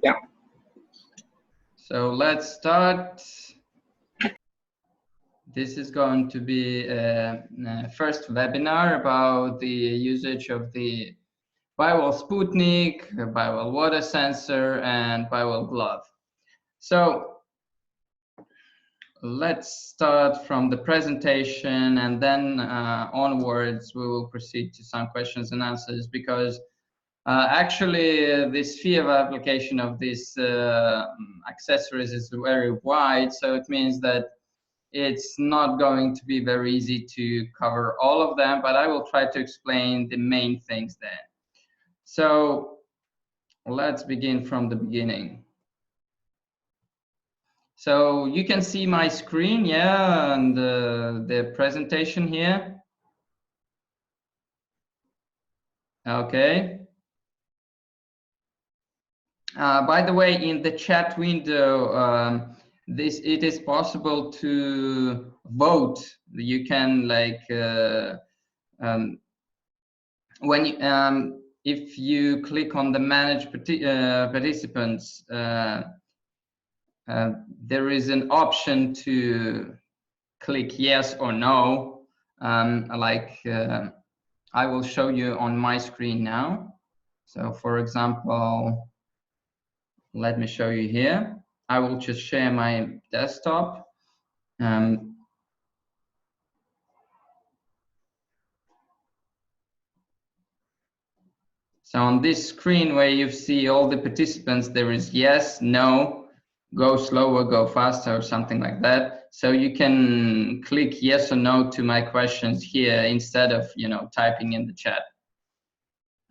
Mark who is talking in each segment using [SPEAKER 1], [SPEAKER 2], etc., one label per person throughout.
[SPEAKER 1] Yeah.
[SPEAKER 2] So let's start. This is going to be a first webinar about the usage of the Bio-Well Sputnik, Bio-Well water sensor, and Bio-Well glove. So let's start from the presentation, and then onwards we will proceed to some questions and answers, because actually the sphere of application of these accessories is very wide, so it means that it's not going to be very easy to cover all of them, but I will try to explain the main things there. So let's begin from the beginning. So you can see my screen, yeah, and the presentation here. Okay. By the way, in the chat window, it is possible to vote. You can when you, if you click on the manage participants, there is an option to click yes or no. I will show you on my screen now. So for example, let me show you here. I will just share my desktop. So on this screen where you see all the participants, there is yes, no, go slower, go faster, or something like that. So you can click yes or no to my questions here instead of, you know, typing in the chat.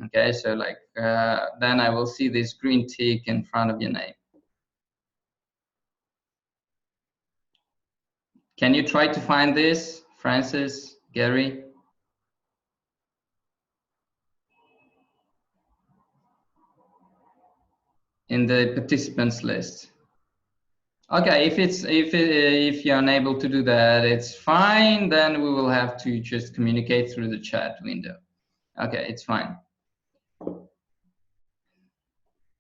[SPEAKER 2] Okay, so like then I will see this green tick in front of your name. Can you try to find this, Francis, Gary? In the participants list. Okay, if you're unable to do that, it's fine. Then we will have to just communicate through the chat window. Okay, it's fine.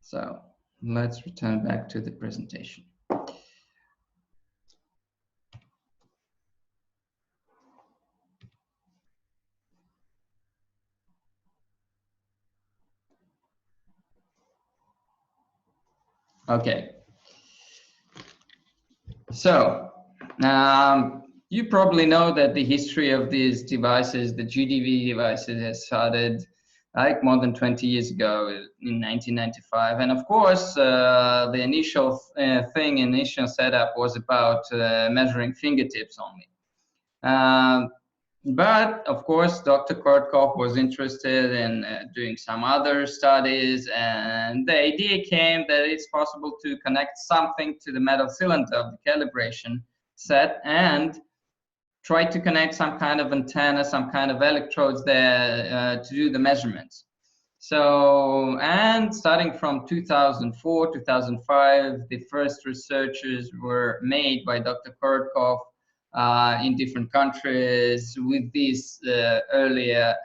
[SPEAKER 2] So let's return back to the presentation. Okay. So you probably know that the history of these devices, the GDV devices, has started like more than 20 years ago in 1995. And of course, the initial initial setup was about measuring fingertips only. But of course, Dr. Kortkov was interested in doing some other studies, and the idea came that it's possible to connect something to the metal cylinder of the calibration set and try to connect some kind of antenna, some kind of electrodes there to do the measurements. So, and starting from 2004, 2005, the first researches were made by Dr. Kortkov in different countries with these earlier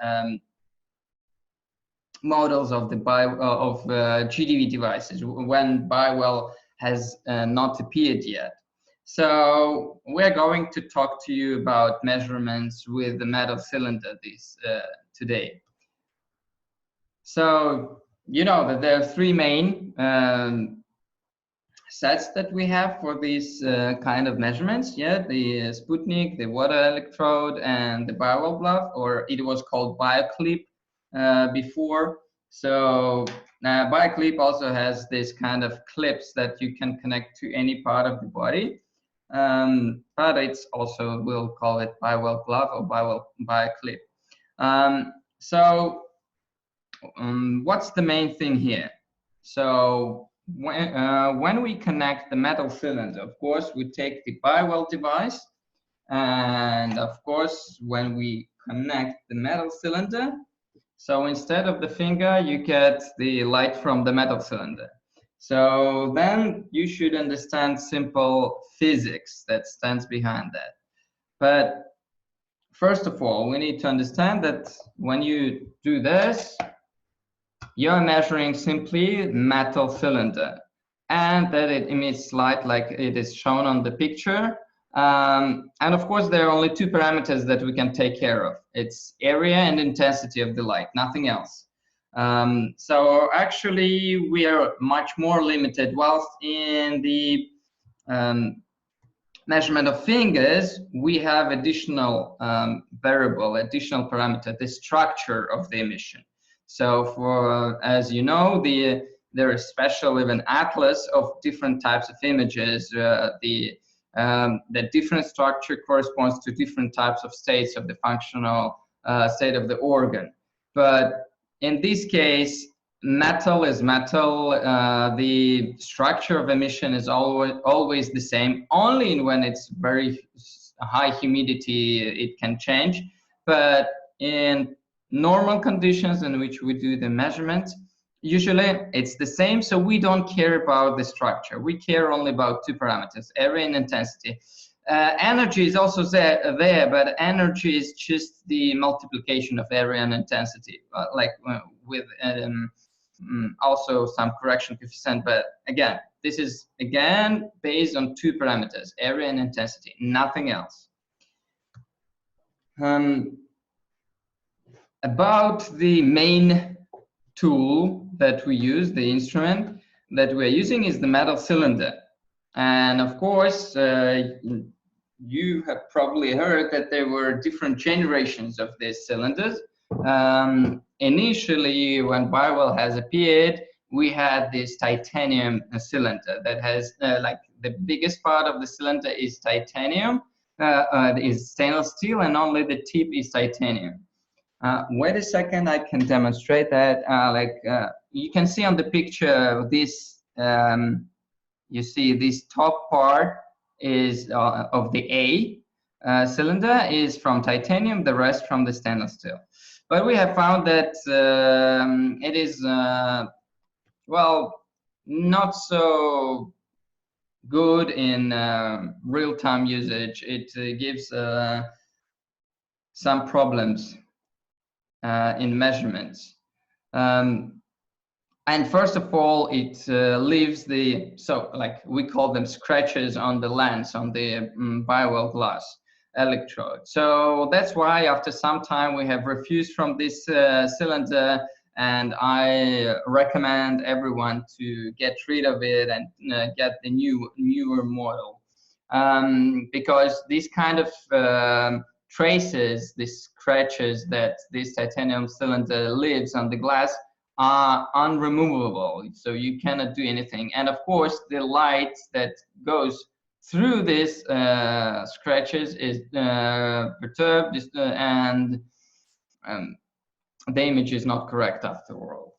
[SPEAKER 2] models of the GDV devices when Bio-Well has not appeared yet. So we're going to talk to you about measurements with the metal cylinder today. So you know that there are three main sets that we have for these kind of measurements. Yeah, the Sputnik, the water electrode, and the Bio-Well glove, or it was called Bio-Clip before. So Bio-Clip also has this kind of clips that you can connect to any part of the body. But it's also, we'll call it Bio-Well glove or Bio-Clip. What's the main thing here? So when we connect the metal cylinder, of course, we take the Bio-Well device, and of course, when we connect the metal cylinder, so instead of the finger, you get the light from the metal cylinder. So then you should understand simple physics that stands behind that. But first of all, we need to understand that when you do this, you're measuring simply metal cylinder. and that it emits light like it is shown on the picture. And of course, there are only two parameters that we can take care of. It's area and intensity of the light, nothing else. So actually, we are much more limited. Whilst in the measurement of fingers, we have additional variable, additional parameter, the structure of the emission. So for, as you know, there is special even atlas of different types of images. The different structure corresponds to different types of states of the functional state of the organ. But in this case, metal is metal. The structure of emission is always the same. Only when it's very high humidity it can change. But in normal conditions in which we do the measurement, usually it's the same. So we don't care about the structure. We care only about two parameters: area and intensity. Energy is also there, but energy is just the multiplication of area and intensity, with also some correction coefficient. But again, this is again based on two parameters: area and intensity, nothing else. About the main tool that we use, the instrument that we're using is the metal cylinder. And of course, you have probably heard that there were different generations of these cylinders. Initially, when Bio-Well has appeared, we had this titanium cylinder that has like the biggest part of the cylinder is titanium, is stainless steel, and only the tip is titanium. Wait a second, I can demonstrate that. You can see on the picture this, you see this top part is of the A cylinder is from titanium, the rest from the stainless steel. But we have found that it is, well, not so good in real-time usage. It gives some problems in measurements. And first of all, it leaves we call them scratches on the lens, on the Bio-Well glass electrode. So that's why after some time we have refused from this cylinder, and I recommend everyone to get rid of it and get the newer model. Because these kind of traces, these scratches that this titanium cylinder leaves on the glass are unremovable, so you cannot do anything. And of course, the light that goes through these scratches is perturbed, and the image is not correct after all.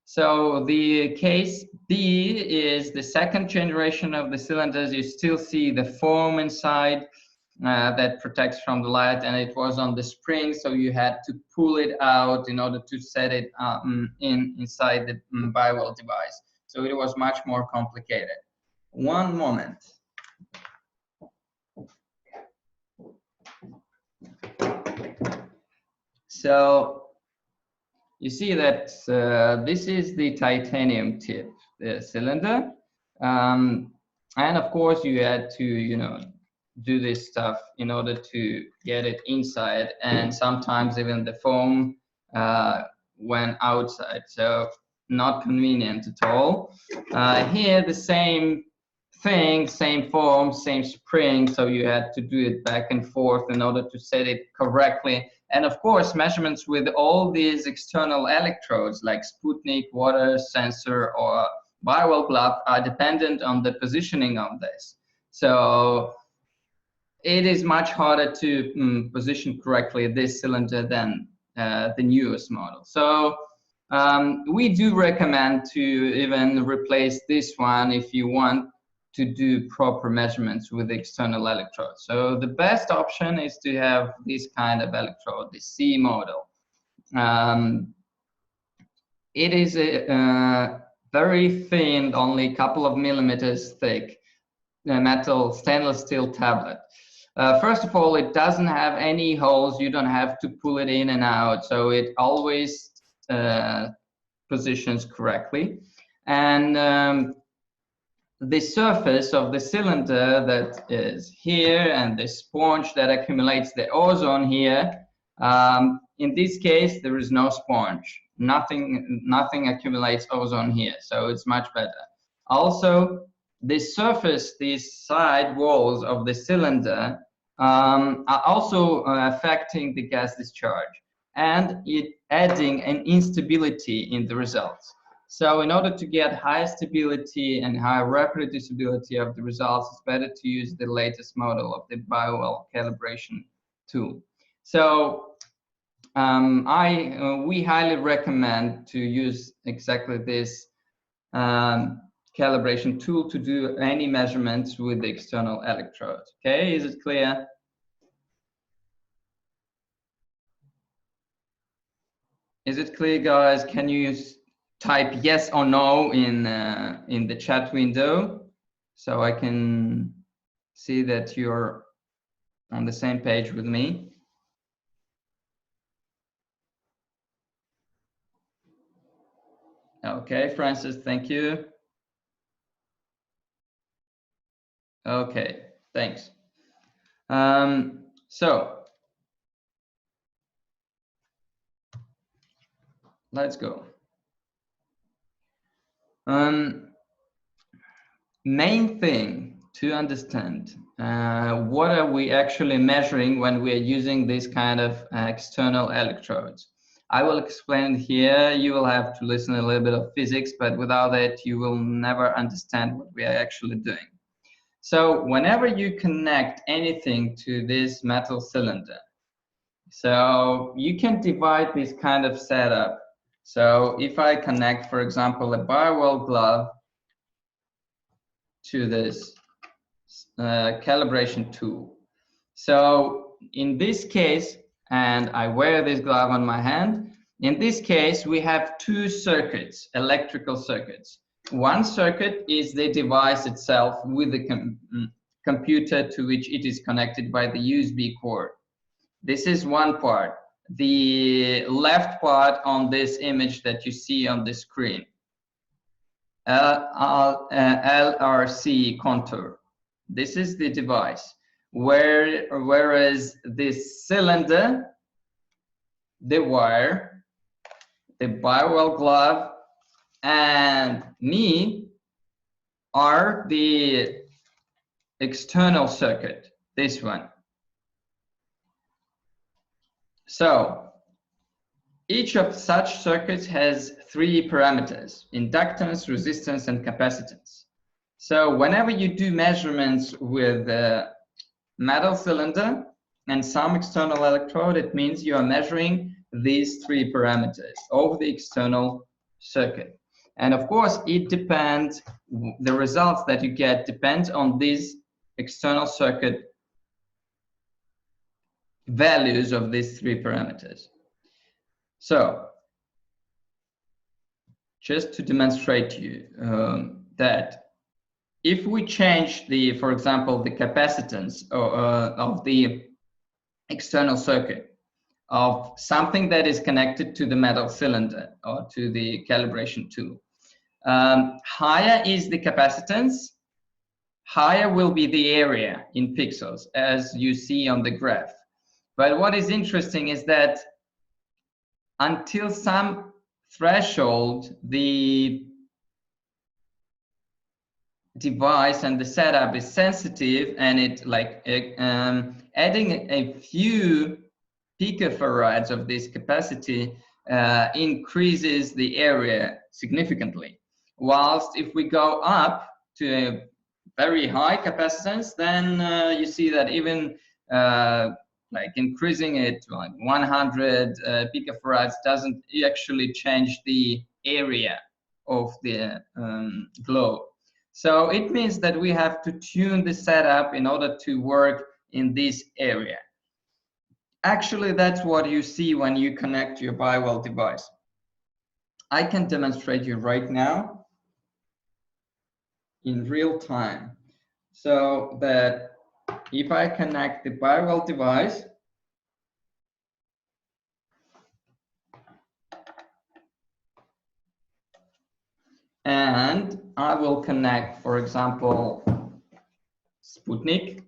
[SPEAKER 2] So the case B is the second generation of the cylinders. You still see the foam inside that protects from the light, and it was on the spring, so you had to pull it out in order to set it inside the Bio-Well device. So it was much more complicated. One moment. So you see that this is the titanium tip, the cylinder, and of course you had to, do this stuff in order to get it inside, and sometimes even the foam went outside, so not convenient at all. Here the same thing, same foam, same spring, so you had to do it back and forth in order to set it correctly. And of course, measurements with all these external electrodes like Sputnik, water sensor, or Bio-Well glove are dependent on the positioning of this. So it is much harder to position correctly this cylinder than the newest model. So we do recommend to even replace this one if you want to do proper measurements with the external electrode. So the best option is to have this kind of electrode, the C model. It is a very thin, only a couple of millimeters thick metal stainless steel tablet. First of all, it doesn't have any holes. You don't have to pull it in and out, so it always positions correctly. And the surface of the cylinder that is here and the sponge that accumulates the ozone here. In this case, there is no sponge. Nothing accumulates ozone here, so it's much better. Also, the surface, these side walls of the cylinder are also affecting the gas discharge, and it adding an instability in the results. So in order to get higher stability and higher reproducibility of the results, it's better to use the latest model of the Bio-Well calibration tool. So we highly recommend to use exactly this calibration tool to do any measurements with the external electrodes. Okay, is it clear? Is it clear, guys? Can you type yes or no in the chat window so I can see that you're on the same page with me? Okay, Francis, thank you. Okay, thanks. So let's go. Main thing to understand, what are we actually measuring when we are using this kind of external electrodes? I will explain here. You will have to listen a little bit of physics, but without it, you will never understand what we are actually doing. So whenever you connect anything to this metal cylinder, so you can divide this kind of setup. So if I connect, for example, a Bio-Well glove to this calibration tool. So in this case, and I wear this glove on my hand, in this case, we have two circuits, electrical circuits. One circuit is the device itself with the computer to which it is connected by the USB cord. This is one part. The left part on this image that you see on the screen, LRC contour. This is the device. Whereas this cylinder, the wire, the Bio-Well glove, and me are the external circuit, this one. So each of such circuits has three parameters: inductance, resistance, and capacitance. So whenever you do measurements with a metal cylinder and some external electrode, it means you are measuring these three parameters of the external circuit. And of course, it depends, the results that you get depend on these external circuit values of these three parameters. So just to demonstrate to you that if we change the, for example, the capacitance of the external circuit of something that is connected to the metal cylinder or to the calibration tool, higher is the capacitance, higher will be the area in pixels, as you see on the graph. But what is interesting is that until some threshold, the device and the setup is sensitive, and it like adding a few picofarads of this capacity increases the area significantly. Whilst if we go up to a very high capacitance, then you see that even like increasing it to like 100 picofarads doesn't actually change the area of the globe. So it means that we have to tune the setup in order to work in this area. Actually, that's what you see when you connect your Bio-Well device. I can demonstrate you right now in real time. So that if I connect the Bio-Well device, And I will connect, for example, Sputnik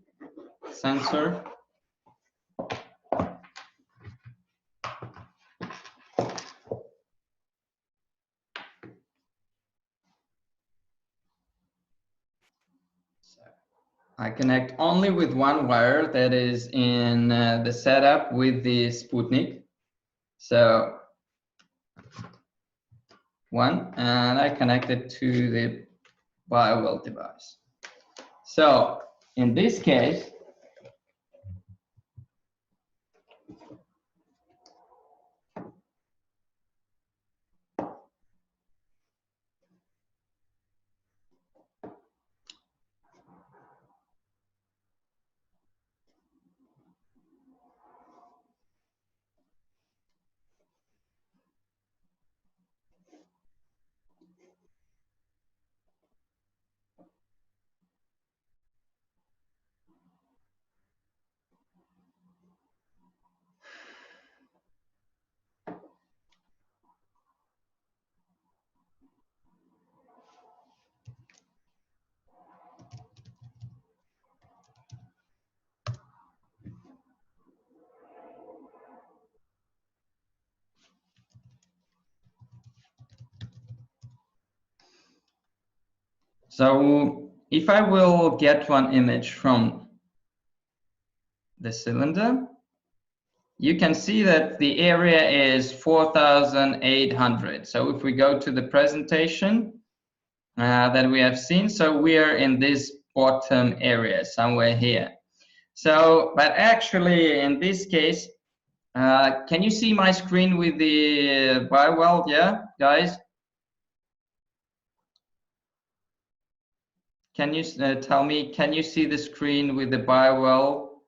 [SPEAKER 2] sensor. I connect only with one wire that is in the setup with the Sputnik. So one, and I connect it to the Bio-Well device. So in this case, so if I will get one image from the cylinder, you can see that the area is 4,800. So if we go to the presentation that we have seen, so we are in this bottom area somewhere here. So, but actually in this case, can you see my screen with the Bio-Well? Yeah, guys? Can you tell me, can you see the screen with the Bio-Well?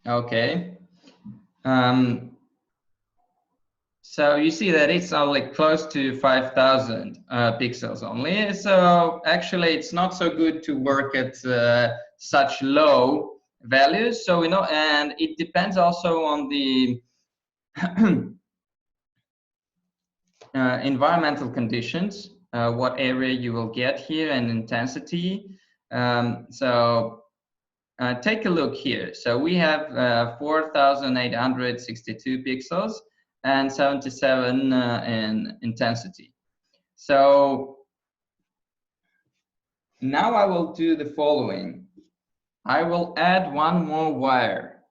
[SPEAKER 2] Okay. So you see that it's only close to 5,000 pixels only. So actually it's not so good to work at such low values. So, you know, and it depends also on the environmental conditions, what area you will get here and intensity. Take a look here. So we have 4,862 pixels and 77 in intensity. So now I will do the following. I will add one more wire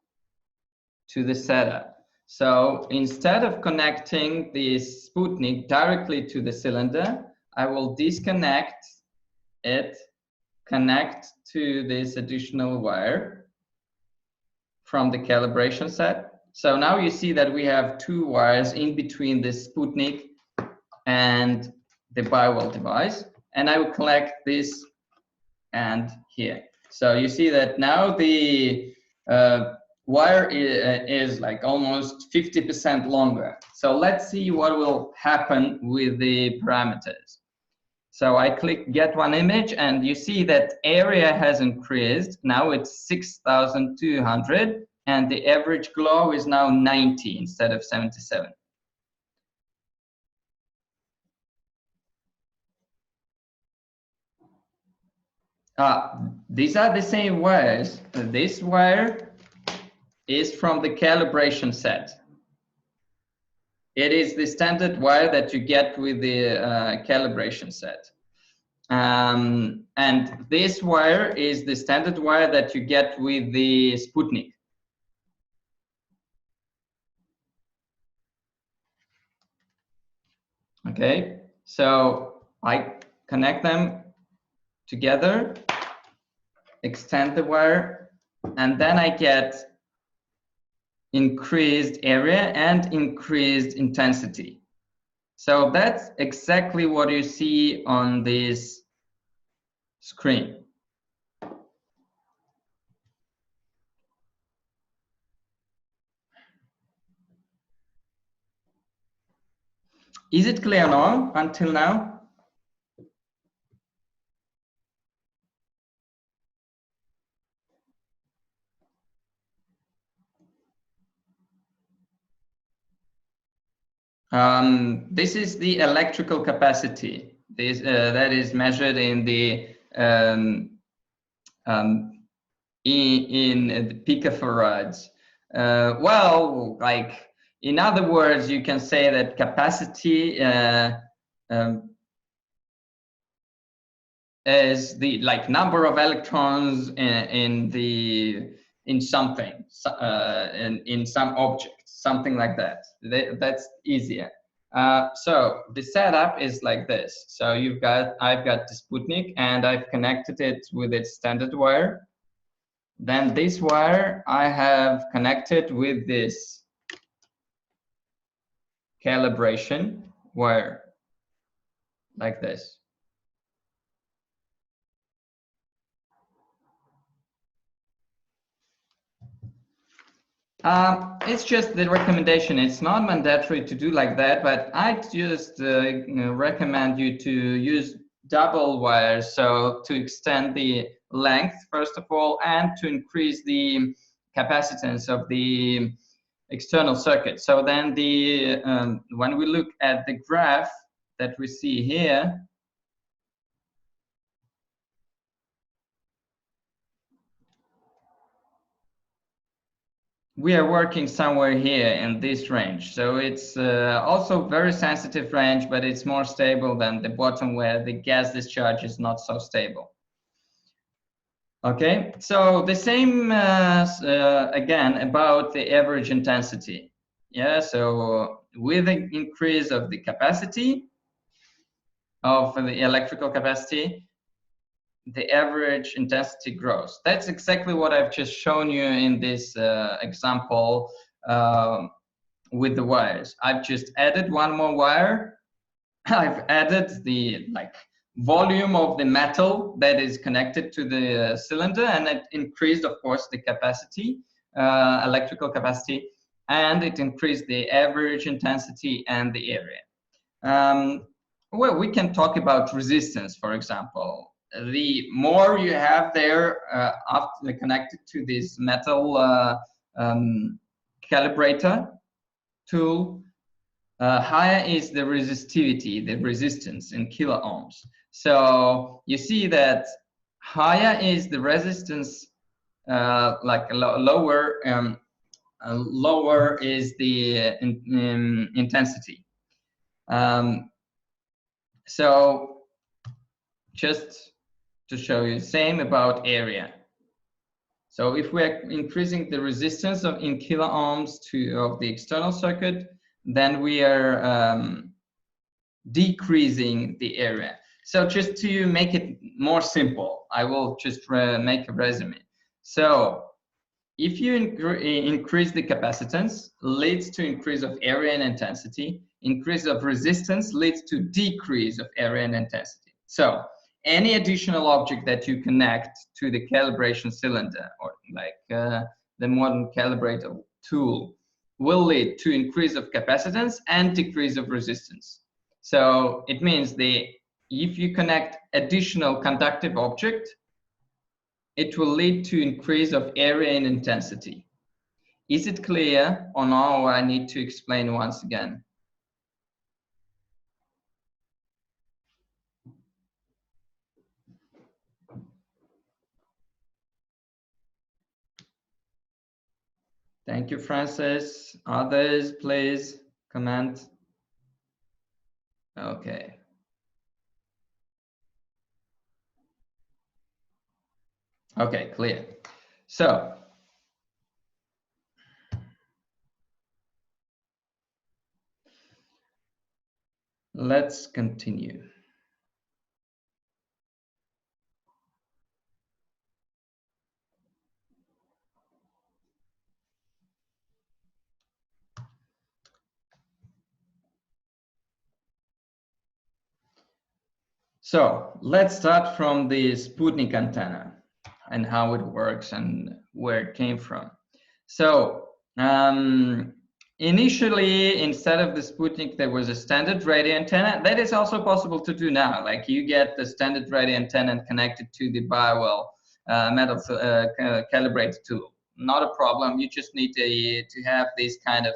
[SPEAKER 2] to the setup. So instead of connecting the Sputnik directly to the cylinder, I will disconnect it, connect to this additional wire from the calibration set. So now you see that we have two wires in between the Sputnik and the Bio-Well device. And I will connect this and here. So you see that now the wire is like almost 50% longer. So let's see what will happen with the parameters. So I click get one image and you see that area has increased. Now it's 6,200 and the average glow is now 90 instead of 77. These are the same wires. This wire is from the calibration set. It is the standard wire that you get with the calibration set. And this wire is the standard wire that you get with the Sputnik. Okay, so I connect them together, extend the wire, and then I get increased area and increased intensity. So that's exactly what you see on this screen. Is it clear now, until now? This is the electrical capacity. This that is measured in the in the picofarads. Well, like in other words, you can say that capacity um, is the like number of electrons in something in some object, something like that. That's easier. So the setup is like this. So I've got the Sputnik and I've connected it with its standard wire. Then this wire I have connected with this calibration wire, like this. It's just the recommendation. It's not mandatory to do like that, but I just recommend you to use double wires, so to extend the length, first of all, and to increase the capacitance of the external circuit. So then when we look at the graph that we see here, we are working somewhere here in this range. So it's also very sensitive range, but it's more stable than the bottom where the gas discharge is not so stable. Okay, so the same again about the average intensity. Yeah, so with the increase of the capacity of the electrical capacity, the average intensity grows. That's exactly what I've just shown you in this example with the wires. I've just added one more wire. I've added the volume of the metal that is connected to the cylinder, and it increased, of course, the capacity, electrical capacity, and it increased the average intensity and the area. Well, we can talk about resistance, for example. The more you have there after connected to this metal calibrator tool, higher is the resistivity, the resistance in kilo ohms. So you see that higher is the resistance, lower is the intensity. So just to show you, same about area. So if we're increasing the resistance in kilo ohms of the external circuit, then we are decreasing the area. So just to make it more simple, I will just make a resume. So if you increase the capacitance, leads to increase of area and intensity. Increase of resistance leads to decrease of area and intensity. So any additional object that you connect to the calibration cylinder, or the modern calibrator tool, will lead to increase of capacitance and decrease of resistance. So it means if you connect additional conductive object, it will lead to increase of area and intensity. Is it clear, or no? I need to explain once again. Thank you, Francis. Others, please comment. Okay. Okay, clear. So let's continue. So let's start from the Sputnik antenna and how it works and where it came from. So initially, instead of the Sputnik, there was a standard radio antenna. That is also possible to do now. Like you get the standard radio antenna and connect it to the Bio-Well metal calibrator tool. Not a problem. You just need to have this kind of,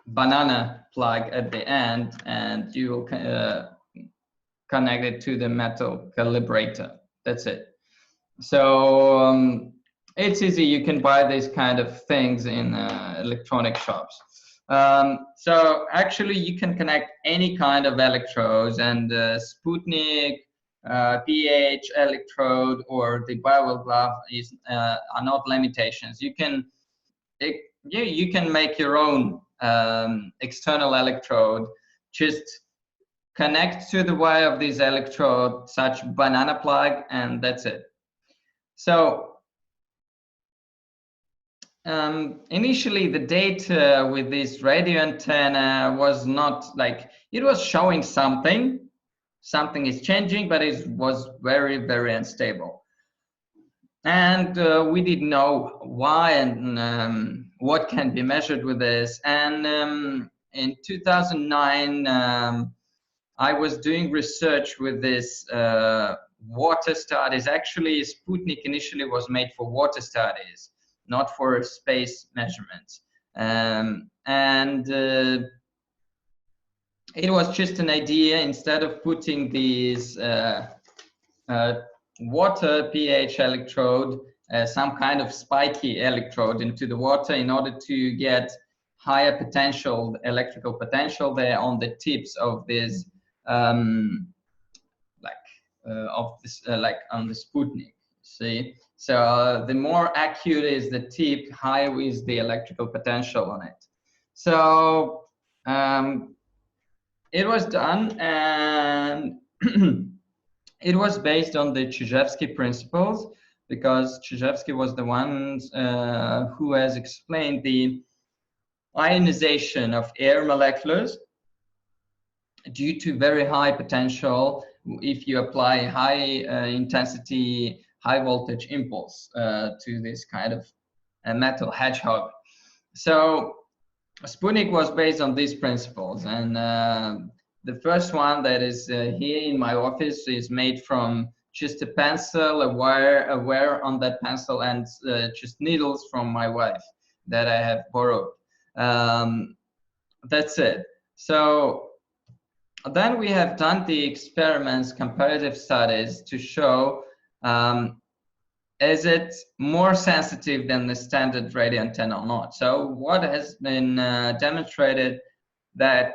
[SPEAKER 2] banana plug at the end, and you will connect it to the metal calibrator. That's it. So it's easy. You can buy these kind of things in electronic shops. So actually, you can connect any kind of electrodes, and Sputnik, pH electrode, or the Bio-Well glove are not limitations. You can you can make your own external electrode. Just connect to the wire of this electrode, such banana plug, and that's it. So initially the data with this radio antenna was not like, it was showing something is changing, but it was very, very unstable. And we didn't know why and what can be measured with this. And in 2009, I was doing research with this water studies. Actually, Sputnik initially was made for water studies, not for space measurements. And it was just an idea. Instead of putting these water pH electrode, some kind of spiky electrode into the water in order to get higher potential, electrical potential there on the tips of this, like on the Sputnik. See, so the more accurate is the tip, higher is the electrical potential on it. So it was done, and it was based on the Chizhevsky principles, because Chizhevsky was the one who has explained the ionization of air molecules due to very high potential if you apply high intensity, high voltage impulse to this kind of metal hedgehog. So Sputnik was based on these principles, and the first one that is here in my office is made from just a pencil, a wire on that pencil, and just needles from my wife that I have borrowed. That's it. So then we have done the experiments, comparative studies, to show is it more sensitive than the standard radio antenna or not. So what has been demonstrated, that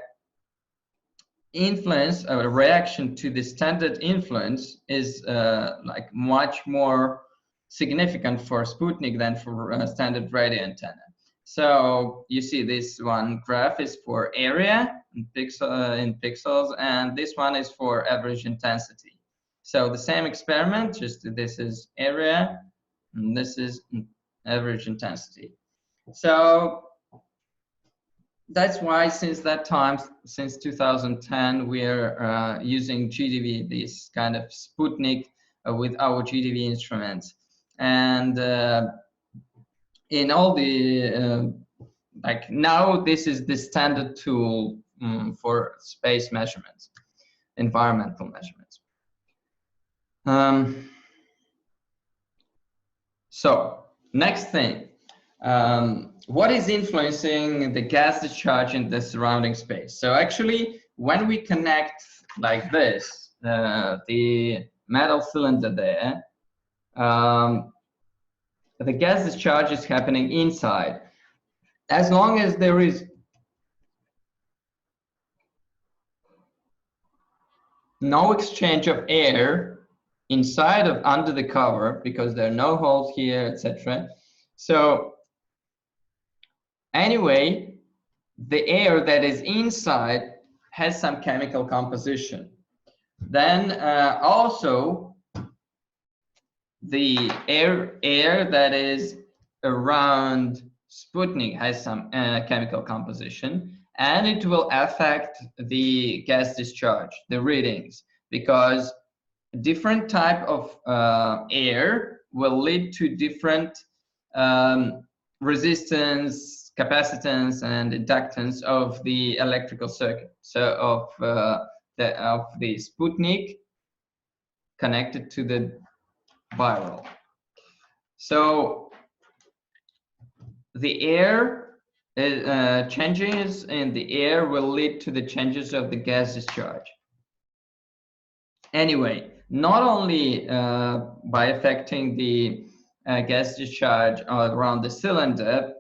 [SPEAKER 2] influence or reaction to the standard influence is like much more significant for Sputnik than for standard radio antenna. So you see this one graph is for area in pixels, and this one is for average intensity. So the same experiment, just this is area and this is average intensity. So that's why since that time, since 2010, we're using GDV, this kind of Sputnik with our GDV instruments. And in all the, like now, this is the standard tool for space measurements, environmental measurements. So next thing, what is influencing the gas discharge in the surrounding space? So actually, when we connect like this, the metal cylinder there, the gas discharge is happening inside. As long as there is no exchange of air inside of under the cover, because there are no holes here, etc. So anyway, the air that is inside has some chemical composition. Then also the air that is around Sputnik has some chemical composition, and it will affect the gas discharge, the readings, because different type of air will lead to different resistance, capacitance, and inductance of the electrical circuit. So of the Sputnik connected to the Bio-Well. So the air changes in the air will lead to the changes of the gas discharge. Anyway, not only by affecting the gas discharge around the cylinder,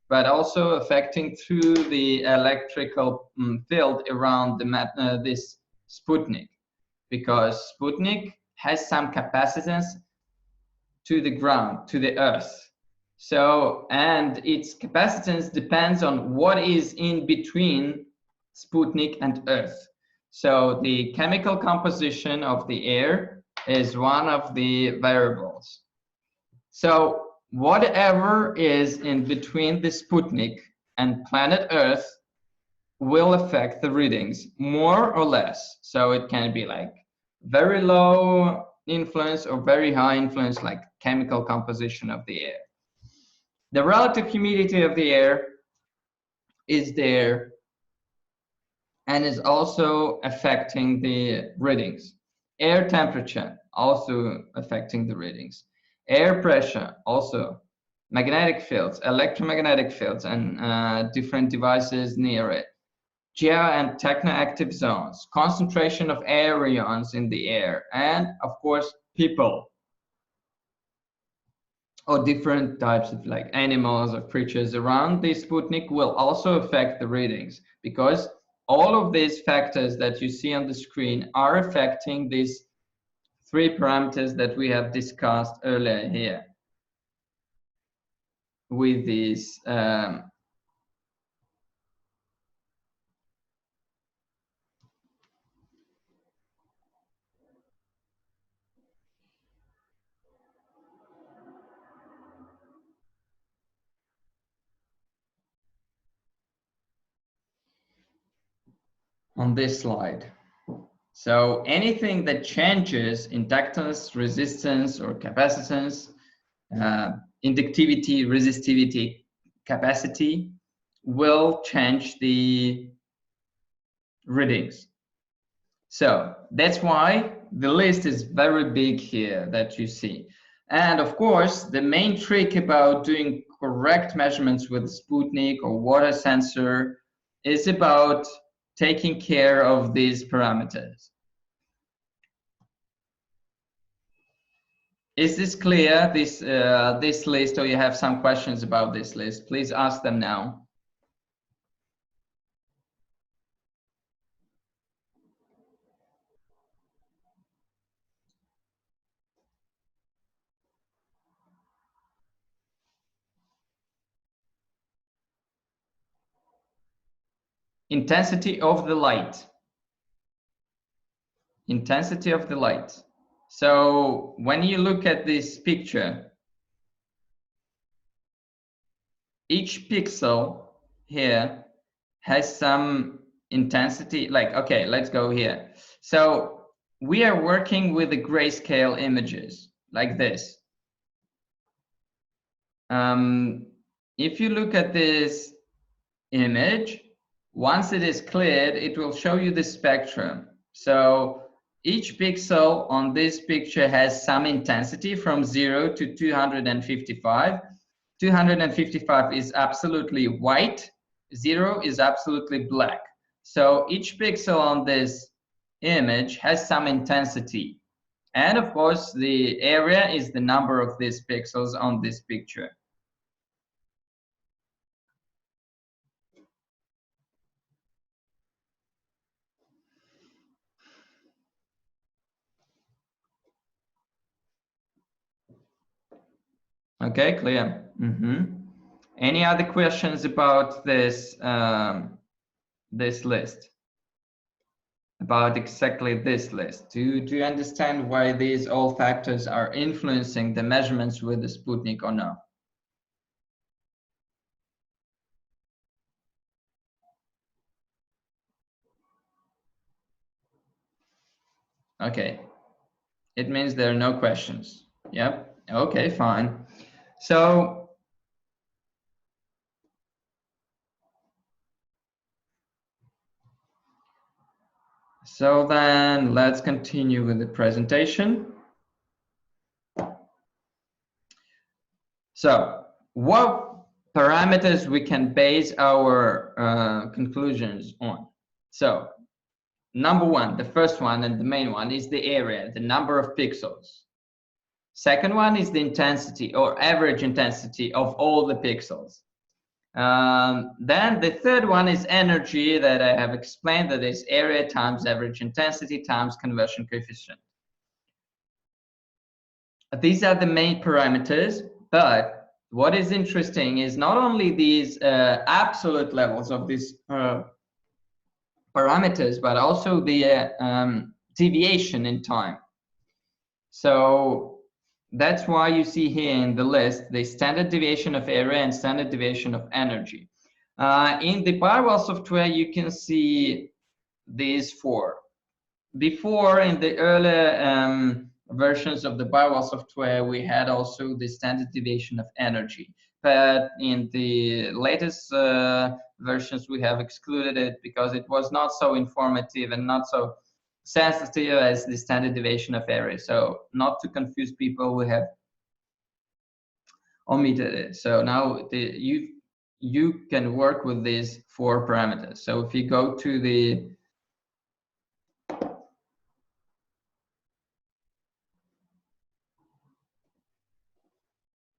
[SPEAKER 2] but also affecting through the electrical field around this Sputnik, because Sputnik has some capacitance to the ground, to the Earth. So, and its capacitance depends on what is in between Sputnik and Earth. So the chemical composition of the air is one of the variables. So whatever is in between the Sputnik and planet Earth will affect the readings more or less. So it can be like very low influence or very high influence, like chemical composition of the air. The relative humidity of the air is there and is also affecting the readings. Air temperature also affecting the readings. Air pressure also. Magnetic fields, electromagnetic fields, and different devices near it. Geo and technoactive zones, concentration of areons in the air, and of course people, or different types of like animals or creatures around the Sputnik will also affect the readings, because all of these factors that you see on the screen are affecting these three parameters that we have discussed earlier here with these on this slide. So anything that changes inductance, resistance, or capacitance, inductivity, resistivity, capacity will change the readings. So that's why the list is very big here that you see. And of course, the main trick about doing correct measurements with Sputnik or water sensor is about taking care of these parameters. Is this clear, this list, or you have some questions about this list? Please ask them now. Intensity of the light. Intensity of the light. So when you look at this picture, each pixel here has some intensity, like, okay, let's go here. So we are working with the grayscale images like this. If you look at this image, once it is cleared, it will show you the spectrum. So each pixel on this picture has some intensity from 0 to 255. 255 is absolutely white, 0 is absolutely black. So each pixel on this image has some intensity. And of course, the area is the number of these pixels on this picture. Okay, clear. Any other questions about this this list? About exactly this list? Do you understand why these all factors are influencing the measurements with the Sputnik or no? Okay, it means there are no questions. Yep. Okay, fine. So then let's continue with the presentation. So what parameters we can base our conclusions on. So number one, the first one and the main one is the area, the number of pixels. Second one is the intensity or average intensity of all the pixels. Then the third one is energy that I have explained, that is area times average intensity times conversion coefficient. These are the main parameters, but what is interesting is not only these absolute levels of these parameters, but also the deviation in time. So that's why you see here in the list the standard deviation of area and standard deviation of energy. In the Bio-Well software, you can see these four. Before, in the earlier versions of the Bio-Well software, we had also the standard deviation of energy. But in the latest versions, we have excluded it because it was not so informative and not so sensitive as the standard deviation of area. So not to confuse people, we have omitted it. So now you can work with these four parameters. So if you go to the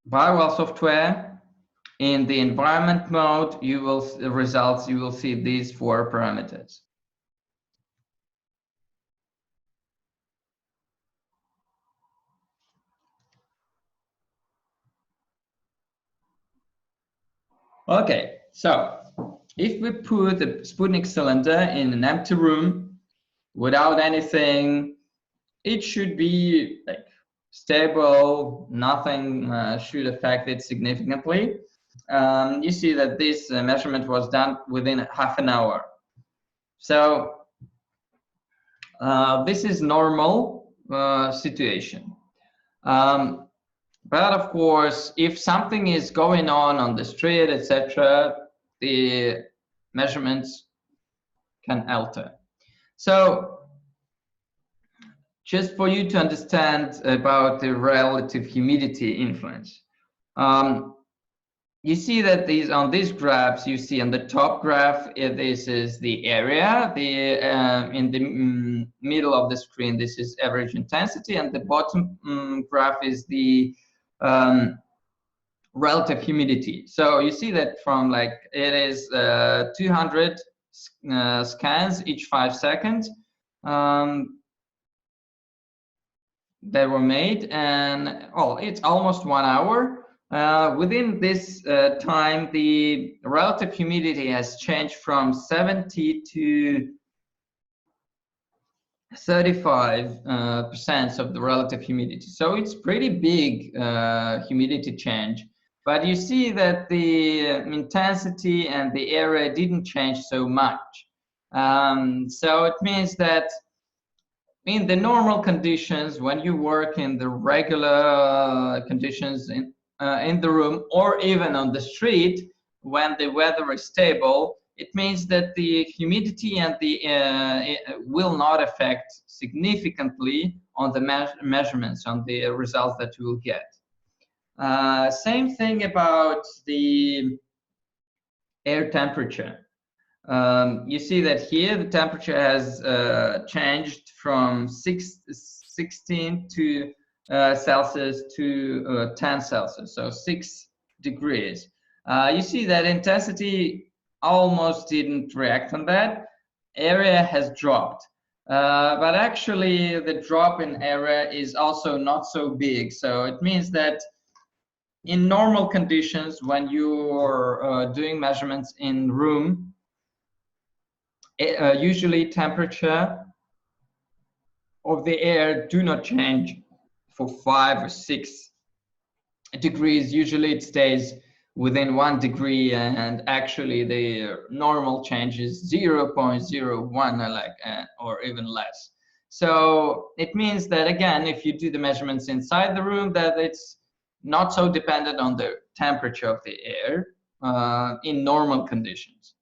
[SPEAKER 2] Bio-Well software, in the environment mode, you will see these four parameters. Okay, so if we put the Sputnik cylinder in an empty room without anything, it should be like stable, nothing should affect it significantly. You see that this measurement was done within half an hour. So this is normal situation. But of course, if something is going on the street, etc., the measurements can alter. So just for you to understand about the relative humidity influence, you see that on these graphs, you see on the top graph, this is the area. In the middle of the screen, this is average intensity, and the bottom graph is the relative humidity. So you see that from like it is 200 scans each 5 seconds that were made, and it's almost 1 hour. Within this time, the relative humidity has changed from 70 to 35% of the relative humidity. So it's pretty big humidity change. But you see that the intensity and the area didn't change so much. So it means that in the normal conditions, when you work in the regular conditions in the room or even on the street, when the weather is stable, it means that the humidity and the will not affect significantly on the measurements, on the results that you will get. Same thing about the air temperature. You see that here the temperature has changed from 16 to Celsius to 10 Celsius, so 6 degrees. You see that intensity almost didn't react on that. Area has dropped. But actually the drop in area is also not so big. So it means that in normal conditions, when you're doing measurements in room, usually temperature of the air do not change for 5 or 6 degrees. Usually it stays within 1 degree, and actually the normal change is 0.01 or even less. So it means that again, if you do the measurements inside the room, that it's not so dependent on the temperature of the air in normal conditions.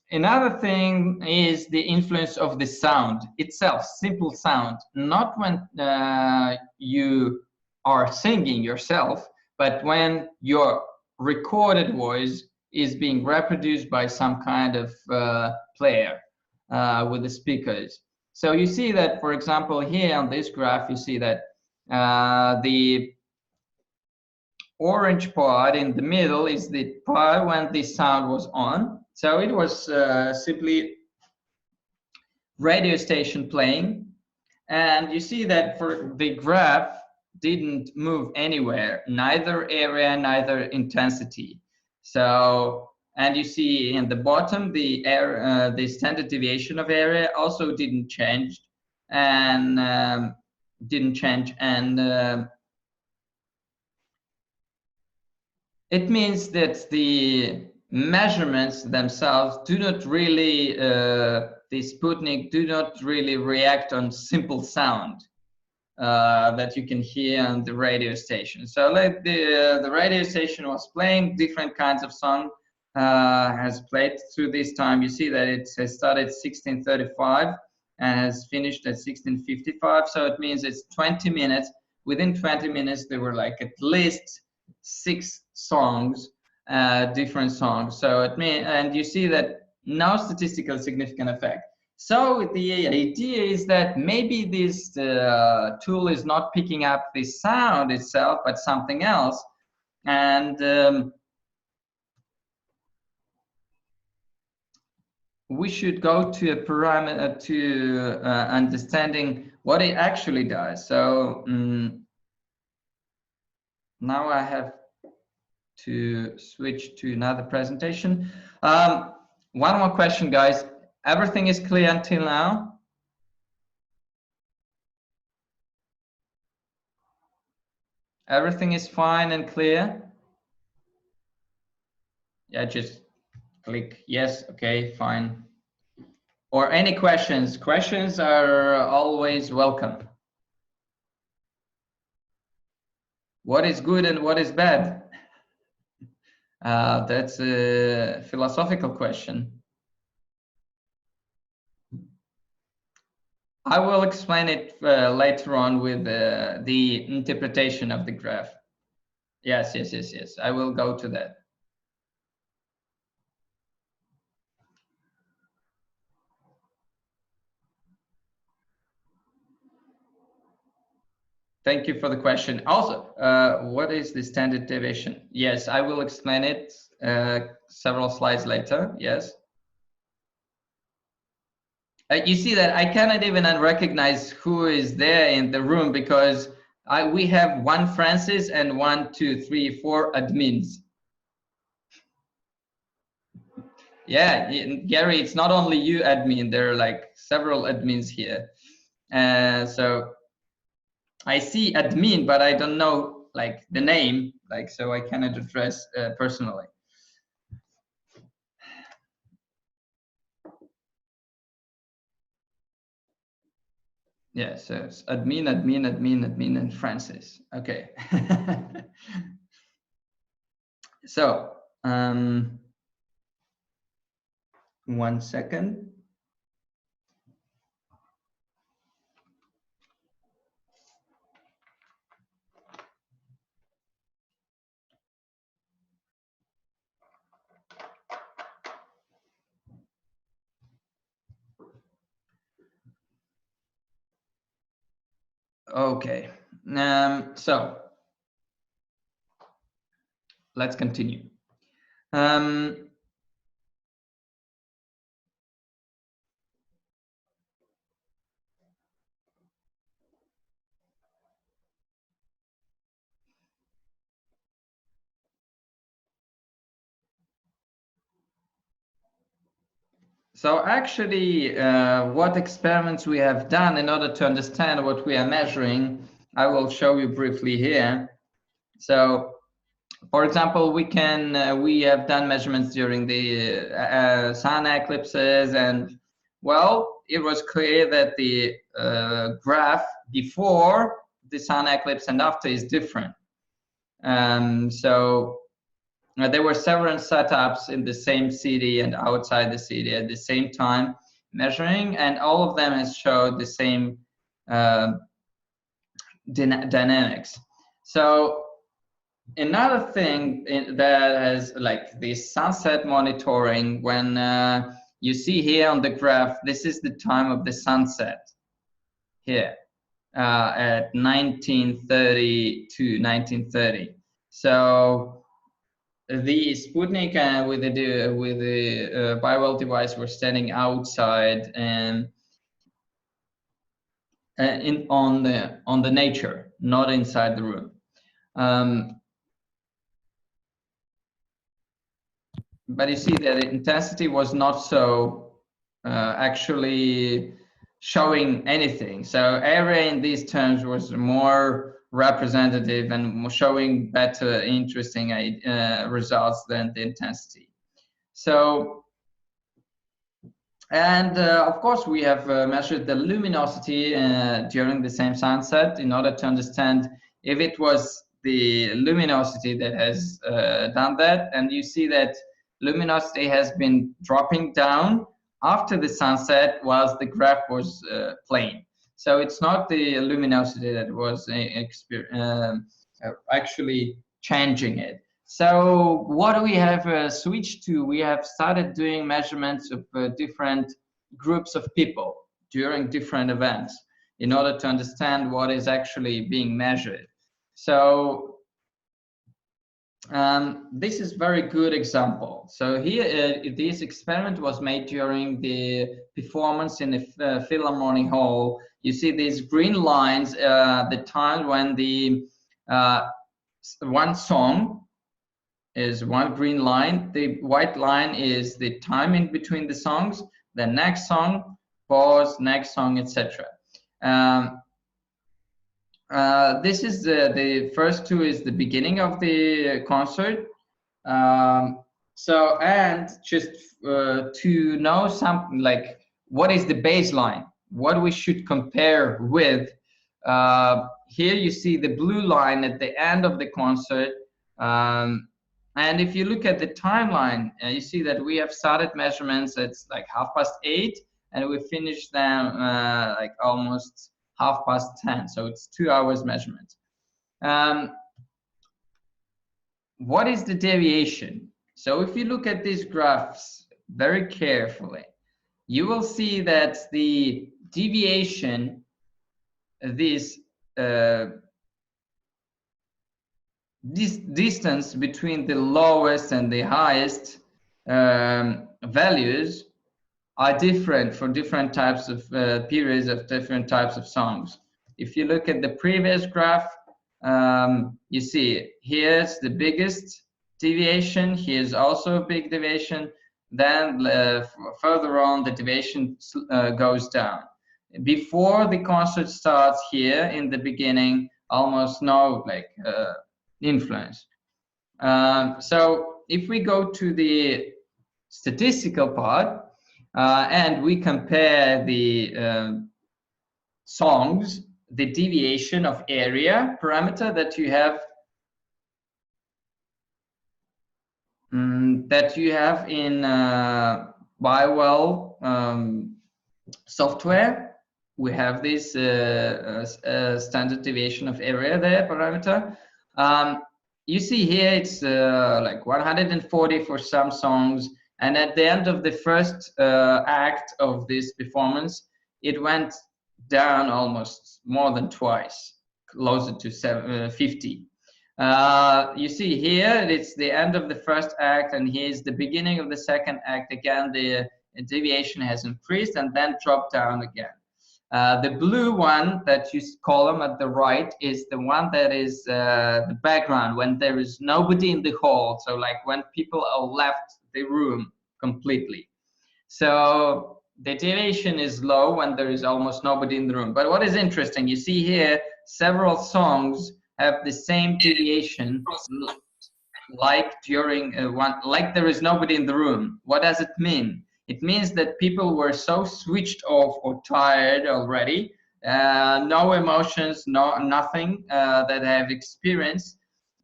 [SPEAKER 2] Another thing is the influence of the sound itself, simple sound, not when you are singing yourself, but when your recorded voice is being reproduced by some kind of player with the speakers. So you see that, for example, here on this graph, you see that the orange part in the middle is the part when the sound was on. So it was simply radio station playing. And you see that for the graph didn't move anywhere, neither area, neither intensity. So, and you see in the bottom, the standard deviation of area also didn't change, and it means that the measurements themselves do not really, the Sputnik do not really react on simple sound that you can hear on the radio station. So like the radio station was playing different kinds of song, has played through this time. You see that it has started 1635 and has finished at 1655. So it means it's 20 minutes. Within 20 minutes, there were like at least 6 songs, different songs. So it means, and you see that no statistical significant effect. So the idea is that maybe this tool is not picking up the sound itself, but something else. And we should go to a parameter to understanding what it actually does. So now I have to switch to another presentation. One more question, guys. Everything is clear until now? Everything is fine and clear? Yeah, just click yes, okay, fine. Or any questions? Questions are always welcome. What is good and what is bad? That's a philosophical question. I will explain it later on with the interpretation of the graph. Yes. I will go to that. Thank you for the question. Also, what is the standard deviation? Yes, I will explain it several slides later. Yes. You see that I cannot even recognize who is there in the room because we have 1 Francis and 1, 2, 3, 4 admins. Yeah, Gary, it's not only you admin, there are like several admins here. So I see admin, but I don't know like the name, like, so I cannot address personally. Yeah, so it's admin, and Francis. Okay. So, 1 second. Okay, so let's continue. So actually, what experiments we have done in order to understand what we are measuring, I will show you briefly here. So, for example, we have done measurements during the sun eclipses, and well, it was clear that the graph before the sun eclipse and after is different. So there were several setups in the same city and outside the city at the same time measuring, and all of them has showed the same dynamics. So Another thing that has like this sunset monitoring, when you see here on the graph, this is the time of the sunset here at 1930 to 1930. So the Sputnik with the Bio-Well device were standing outside and on the nature, not inside the room. But you see that the intensity was not so actually showing anything. So area in these terms was more representative and showing better, interesting results than the intensity. So, and of course, we have measured the luminosity during the same sunset in order to understand if it was the luminosity that has done that. And you see that luminosity has been dropping down after the sunset whilst the graph was plain. So it's not the luminosity that was actually changing it. So what do we have switched to? We have started doing measurements of different groups of people during different events in order to understand what is actually being measured. So this is very good example. So here, this experiment was made during the performance in the Philharmonic Hall. You see these green lines, the time when the one song is one green line. The white line is the time in between the songs. The next song, pause, next song, etc. This is the first two is the beginning of the concert. So, and just to know something like what is the baseline, what we should compare with. Here you see the blue line at the end of the concert. And if you look at the timeline, you see that we have started measurements at like 8:30, and we finished them like almost 10:30. So it's 2 hours measurement. What is the deviation? So if you look at these graphs very carefully, you will see that the deviation, this distance between the lowest and the highest values are different for different types of periods of different types of songs. If you look at the previous graph, you see here's the biggest deviation, here's also a big deviation, then further on the deviation goes down. Before the concert starts here in the beginning, almost no like influence. So if we go to the statistical part and we compare the songs, the deviation of area parameter that you have in Bio-Well software, we have this standard deviation of area there parameter. You see here it's like 140 for some songs, and at the end of the first act of this performance, it went down almost more than twice, closer to 50. You see here it's the end of the first act, and here's the beginning of the second act. Again, the deviation has increased and then dropped down again. The blue one that you column at the right is the one that is the background, when there is nobody in the hall. So like when people are left the room completely. So the deviation is low when there is almost nobody in the room. But what is interesting, you see here, several songs have the same deviation like during like there is nobody in the room. What does it mean? It means that people were so switched off or tired already, no emotions, nothing that they have experienced,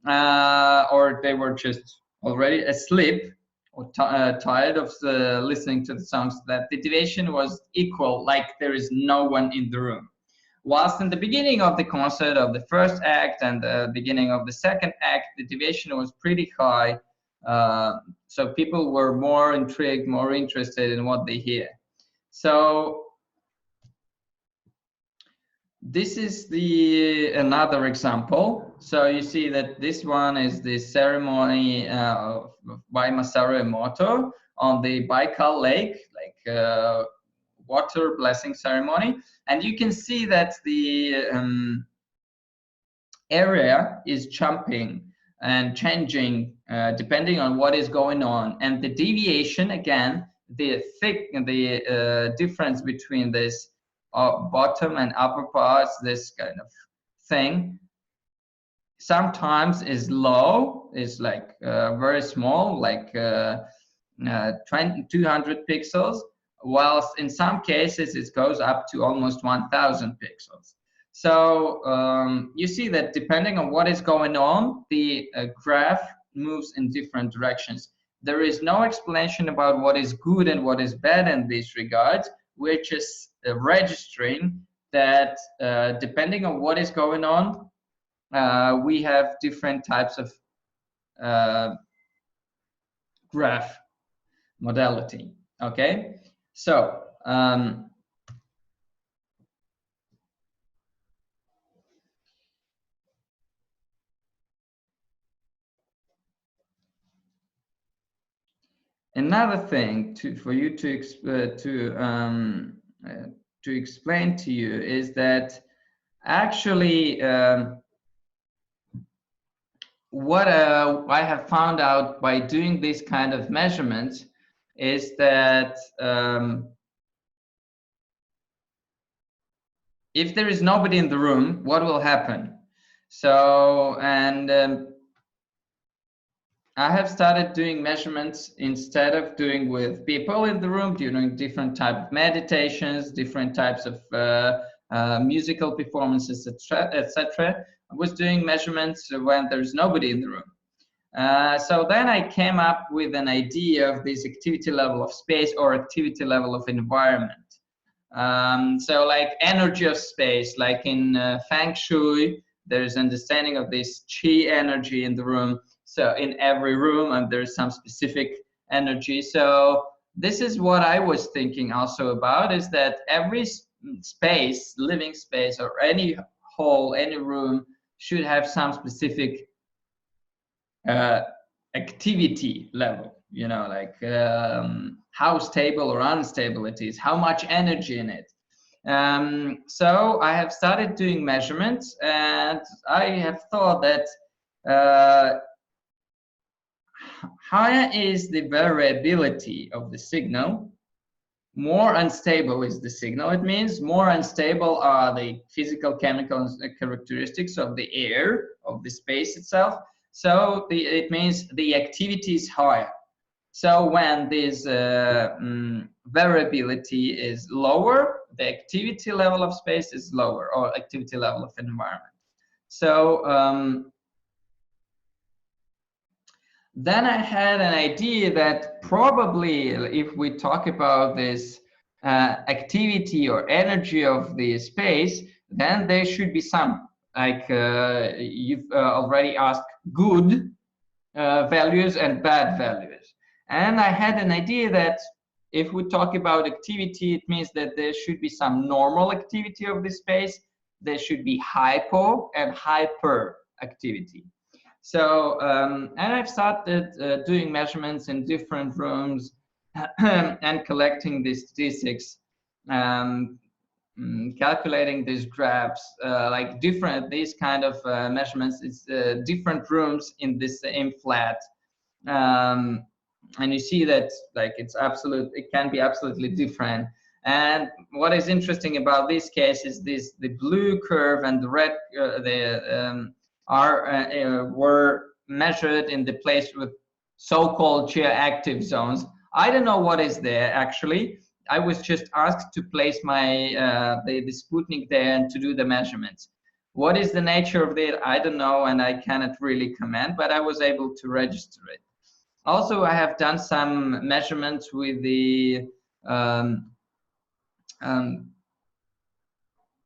[SPEAKER 2] or they were just already asleep or tired of listening to the songs, that the deviation was equal, like there is no one in the room. Whilst in the beginning of the concert, of the first act and the beginning of the second act, the deviation was pretty high. So people were more intrigued, more interested in what they hear. So this is another example. So you see that this one is the ceremony by Masaru Emoto on the Baikal Lake, like water blessing ceremony. And you can see that the area is jumping and changing depending on what is going on. And the deviation, again, the difference between this bottom and upper parts, this kind of thing, sometimes is low, is like very small, like 200 pixels, whilst in some cases it goes up to almost 1000 pixels. So you see that depending on what is going on, the graph moves in different directions. There is no explanation about what is good and what is bad in this regard. We're just registering that depending on what is going on, we have different types of graph modality. Okay, so another thing for you to explain to you is that actually what I have found out by doing this kind of measurements is that if there is nobody in the room, what will happen? So, and I have started doing measurements instead of doing with people in the room, doing different type of meditations, different types of musical performances, etc. I was doing measurements when there's nobody in the room. So then I came up with an idea of this activity level of space or activity level of environment. So like energy of space, like in Feng Shui, there's understanding of this Qi energy in the room. So in every room, and there's some specific energy. So this is what I was thinking also about, is that every space, living space, or any hall, any room should have some specific activity level, you know, like how stable or unstable it is, how much energy in it. So I have started doing measurements, and I have thought that higher is the variability of the signal, more unstable is the signal. It means more unstable are the physical, chemical characteristics of the air, of the space itself. So it means the activity is higher. So when this variability is lower, the activity level of space is lower, or activity level of environment. So then I had an idea that probably if we talk about this activity or energy of the space, then there should be some, like you've already asked, good values and bad values. And I had an idea that if we talk about activity, it means that there should be some normal activity of the space. There should be hypo and hyper activity. So, and I've started doing measurements in different rooms and collecting the statistics, calculating these graphs, like these kind of measurements. It's different rooms in the same flat. And you see that like it can be absolutely different. And what is interesting about this case is the blue curve and the red, were measured in the place with so-called chair active zones. I don't know what is there actually. I was just asked to place my the Sputnik there and to do the measurements. What is the nature of it? I don't know, and I cannot really comment, but I was able to register it. Also, I have done some measurements with the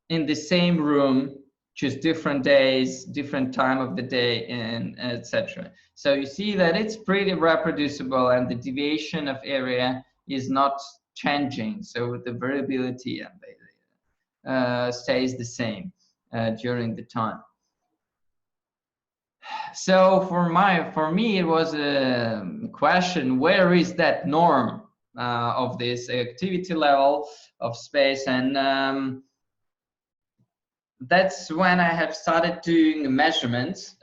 [SPEAKER 2] in the same room, just different days, different time of the day, and etc. So you see that it's pretty reproducible, and the deviation of area is not changing. So the variability stays the same during the time. So for me, it was a question: where is that norm of this activity level of space? And that's when I have started doing measurements.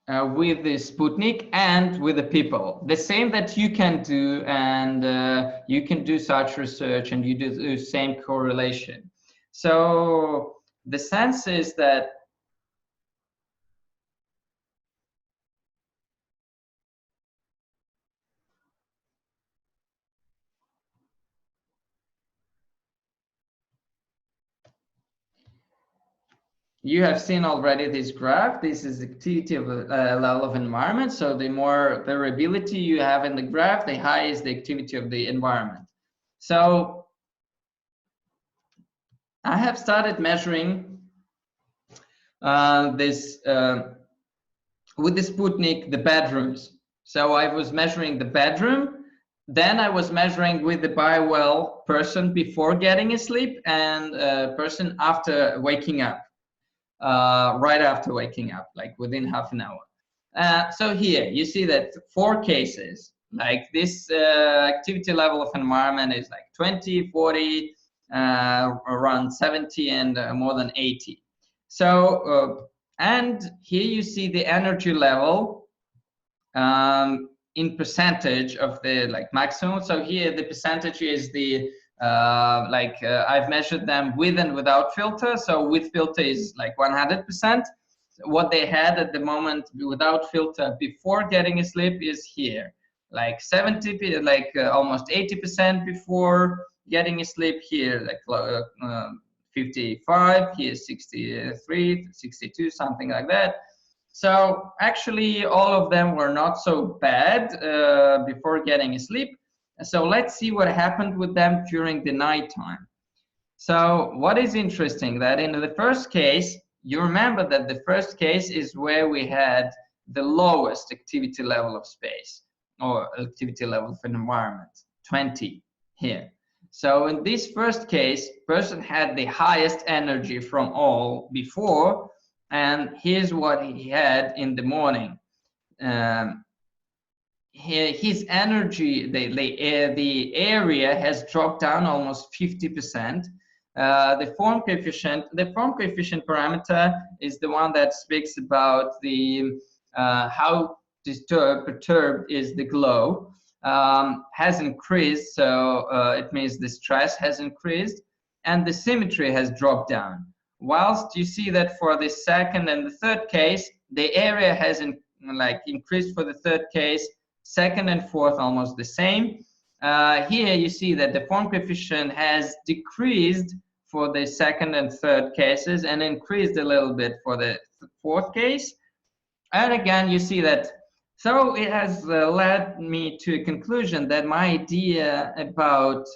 [SPEAKER 2] With the Sputnik and with the people, the same that you can do, and you can do such research, and you do the same correlation. So the sense is that you have seen already this graph. This is activity of level of environment. So the more variability you have in the graph, the higher is the activity of the environment. So I have started measuring this with the Sputnik, the bedrooms. So I was measuring the bedroom, then I was measuring with the Bio-Well person before getting asleep, and person after waking up, right after waking up, like within half an hour. So here you see that 4 cases, like this activity level of environment is like 20, 40, around 70, and more than 80. So and here you see the energy level in percentage of the like maximum. So here the percentage is the I've measured them with and without filter. So with filter is like 100%. What they had at the moment without filter before getting asleep is here, like 70, like almost 80% before getting asleep. Here like 55, here 63, 62, something like that. So actually all of them were not so bad before getting asleep. So let's see what happened with them during the nighttime. So what is interesting, that in the first case, you remember that the first case is where we had the lowest activity level of space, or activity level of an environment, 20 here. So in this first case, person had the highest energy from all before, and here's what he had in the morning. His energy, the area has dropped down almost 50%. The form coefficient parameter is the one that speaks about the how perturbed is the glow, has increased. So it means the stress has increased, and the symmetry has dropped down. Whilst you see that for the second and the third case, the area has increased for the third case, second and fourth almost the same. Here you see that the form coefficient has decreased for the second and third cases and increased a little bit for the fourth case. And again, you see that. So it has led me to a conclusion that my idea about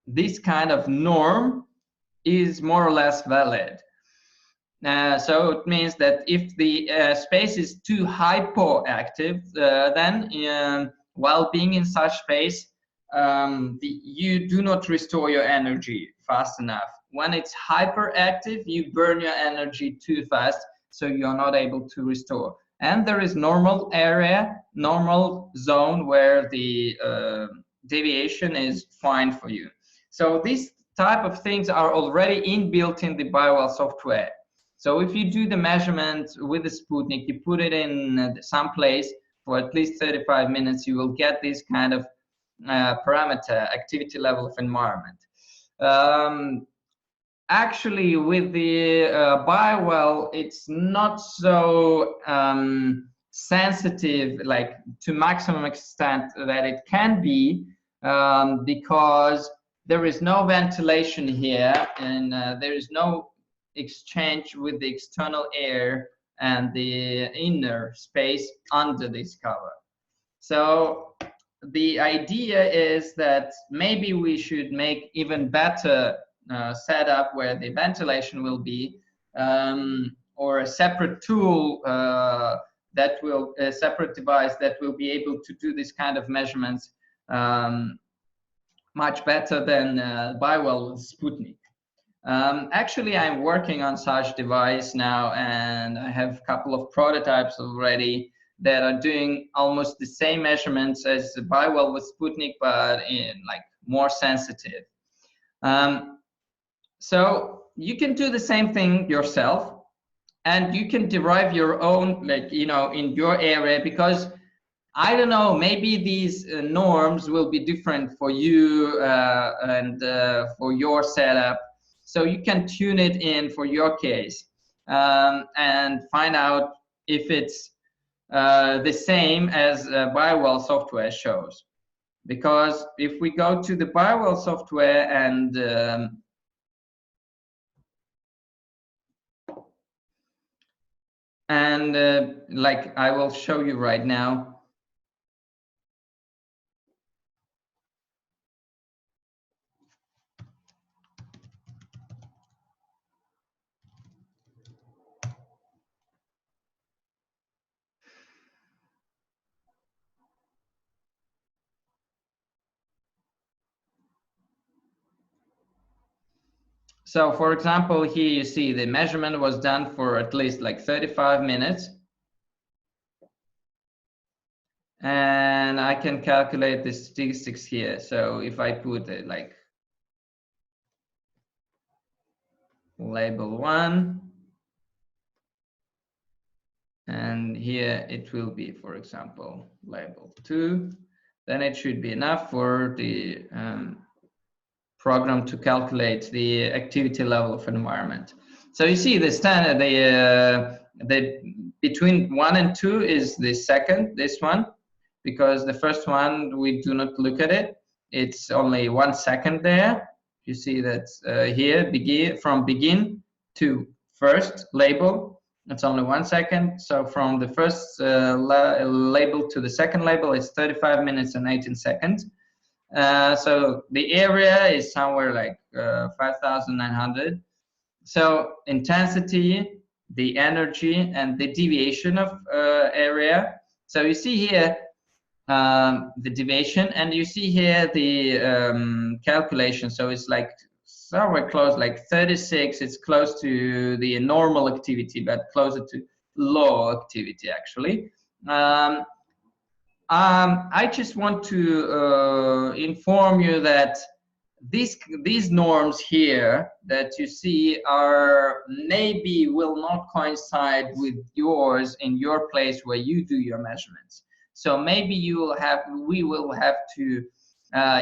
[SPEAKER 2] this kind of norm is more or less valid. So it means that if the space is too hypoactive, then while being in such space, you do not restore your energy fast enough. When it's hyperactive, you burn your energy too fast, so you're not able to restore. And there is normal area, normal zone where the deviation is fine for you. So these type of things are already inbuilt in the Bio-Well software. So if you do the measurement with the Sputnik, you put it in some place for at least 35 minutes, you will get this kind of parameter, activity level of environment. Actually, with the Bio-Well, it's not so sensitive, like to maximum extent that it can be, because there is no ventilation here, and there is no exchange with the external air and the inner space under this cover. So the idea is that maybe we should make even better setup where the ventilation will be, or a separate tool that will, a separate device that will be able to do this kind of measurements much better than Bio-Well Sputnik. Actually, I'm working on such device now, and I have a couple of prototypes already that are doing almost the same measurements as the Bio-Well with Sputnik, but in like more sensitive. So you can do the same thing yourself, and you can derive your own, like, you know, in your area, because I don't know, maybe these norms will be different for you and for your setup. So you can tune it in for your case and find out if it's the same as Bio-Well software shows. Because if we go to the Bio-Well software and like I will show you right now. So for example, here you see the measurement was done for at least like 35 minutes. And I can calculate the statistics here. So if I put it like label 1, and here it will be, for example, label 2, then it should be enough for the program to calculate the activity level of environment. So you see the standard, the between 1 and 2 is the second, this one, because the first one we do not look at it. It's only 1 second there. You see that here, from begin to first label, it's only 1 second. So from the first label to the second label, it's 35 minutes and 18 seconds. So the area is somewhere like 5,900. So intensity, the energy, and the deviation of area. So you see here the deviation, and you see here the calculation. So it's like somewhere close, like 36. It's close to the normal activity, but closer to low activity actually. I just want to inform you that these norms here that you see are maybe will not coincide with yours in your place where you do your measurements. So maybe we will have to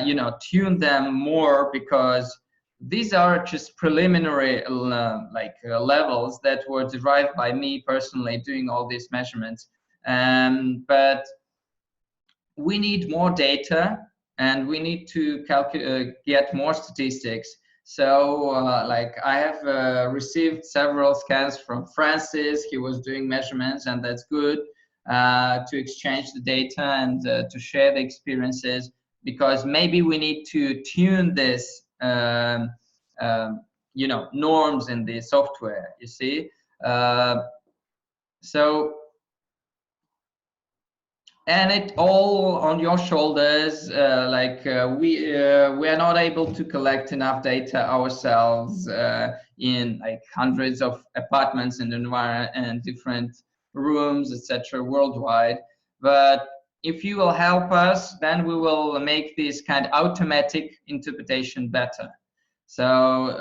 [SPEAKER 2] you know, tune them more, because these are just preliminary levels that were derived by me personally doing all these measurements. But we need more data, and we need to get more statistics. So like I have received several scans from Francis. He was doing measurements, and that's good to exchange the data and to share the experiences, because maybe we need to tune this you know, norms in the software, you see. So and it all on your shoulders. We are not able to collect enough data ourselves in like hundreds of apartments and environment and different rooms, etc., worldwide. But if you will help us, then we will make this kind of automatic interpretation better. So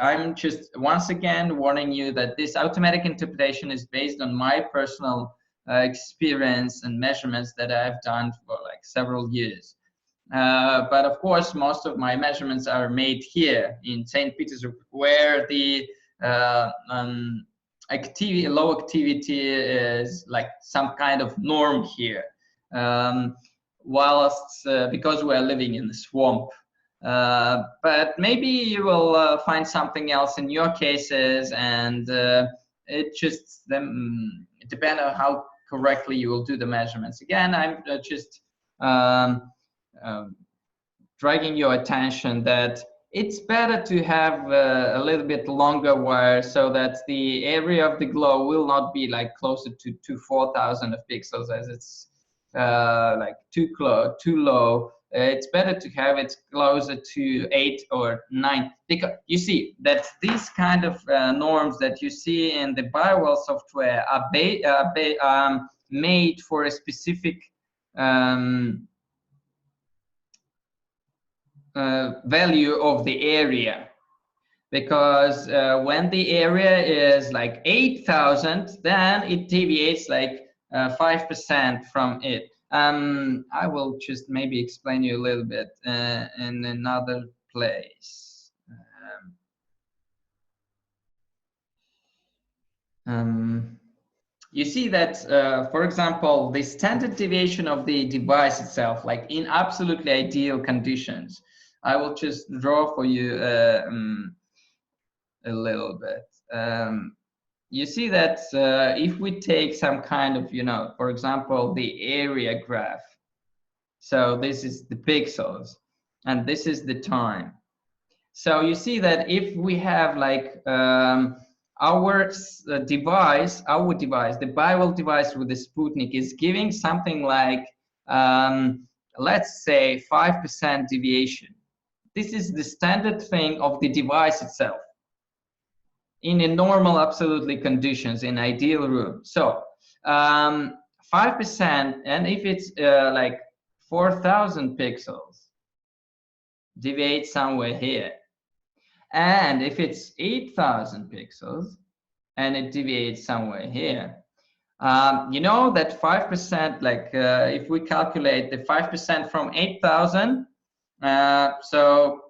[SPEAKER 2] I'm just once again warning you that this automatic interpretation is based on my personal experience and measurements that I've done for like several years. But of course, most of my measurements are made here in St. Petersburg, where the low activity is like some kind of norm here. Whilst because we are living in the swamp. But maybe you will find something else in your cases, and it just depends on how correctly you will do the measurements. Again, I'm just dragging your attention that it's better to have a little bit longer wire so that the area of the glow will not be like closer to 4,000 of pixels, as it's like too low. It's better to have it closer to 8 or 9, because you see that these kind of norms that you see in the Bio-Well software are made for a specific value of the area, because when the area is like 8,000, then it deviates like 5% from it. I will just maybe explain you a little bit in another place. You see that, for example, the standard deviation of the device itself, like in absolutely ideal conditions, I will just draw for you a little bit. You see that if we take some kind of, for example, the area graph. So this is the pixels, and this is the time. So you see that if we have like our device, the Bio-Well device with the Sputnik is giving something like, let's say 5% deviation. This is the standard thing of the device itself in a normal absolutely conditions in ideal room. So 5%, and if it's like 4,000 pixels, deviate somewhere here. And if it's 8,000 pixels and it deviates somewhere here, you know that 5%, like if we calculate the 5% from 8,000, so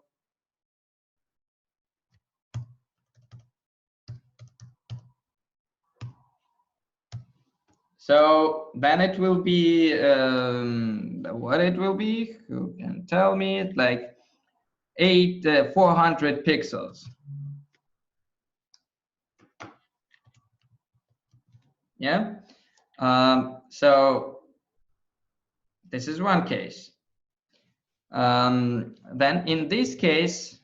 [SPEAKER 2] then it will be, what it will be, who can tell me it, like 400 pixels. Yeah. So this is one case. Then in this case,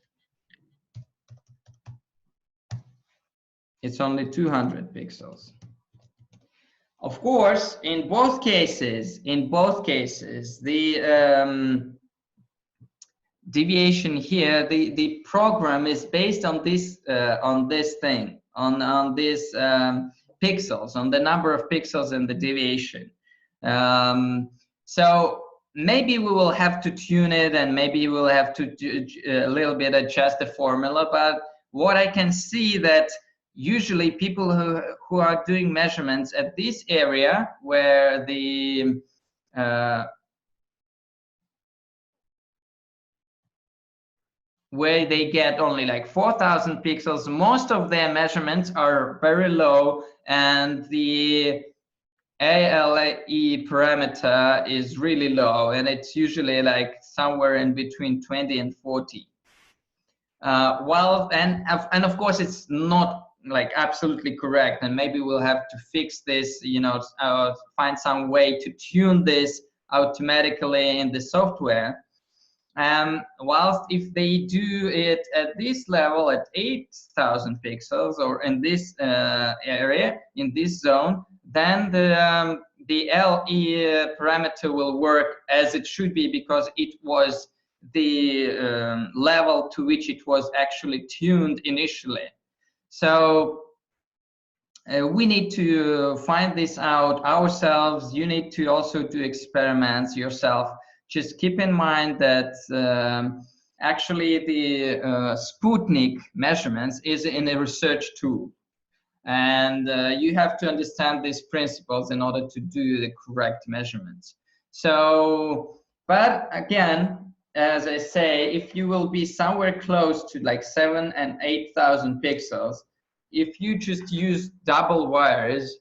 [SPEAKER 2] it's only 200 pixels. Of course, in both cases, the deviation here, the program is based on this thing, on this pixels, on the number of pixels and the deviation. So maybe we will have to tune it, and maybe we'll have to a little bit adjust the formula. But what I can see that usually people who are doing measurements at this area where the where they get only like 4,000 pixels, most of their measurements are very low, and the ALE parameter is really low, and it's usually like somewhere in between 20 and 40. And of course it's not like absolutely correct, and maybe we'll have to fix this, find some way to tune this automatically in the software. Whilst if they do it at this level at 8,000 pixels, or in this area, in this zone, then the LE parameter will work as it should be, because it was the level to which it was actually tuned initially. So we need to find this out ourselves. You need to also do experiments yourself. Just keep in mind that actually the Sputnik measurements is in a research tool. And you have to understand these principles in order to do the correct measurements. So, but again, as I say, if you will be somewhere close to like 7,000 and 8,000 pixels, if you just use double wires,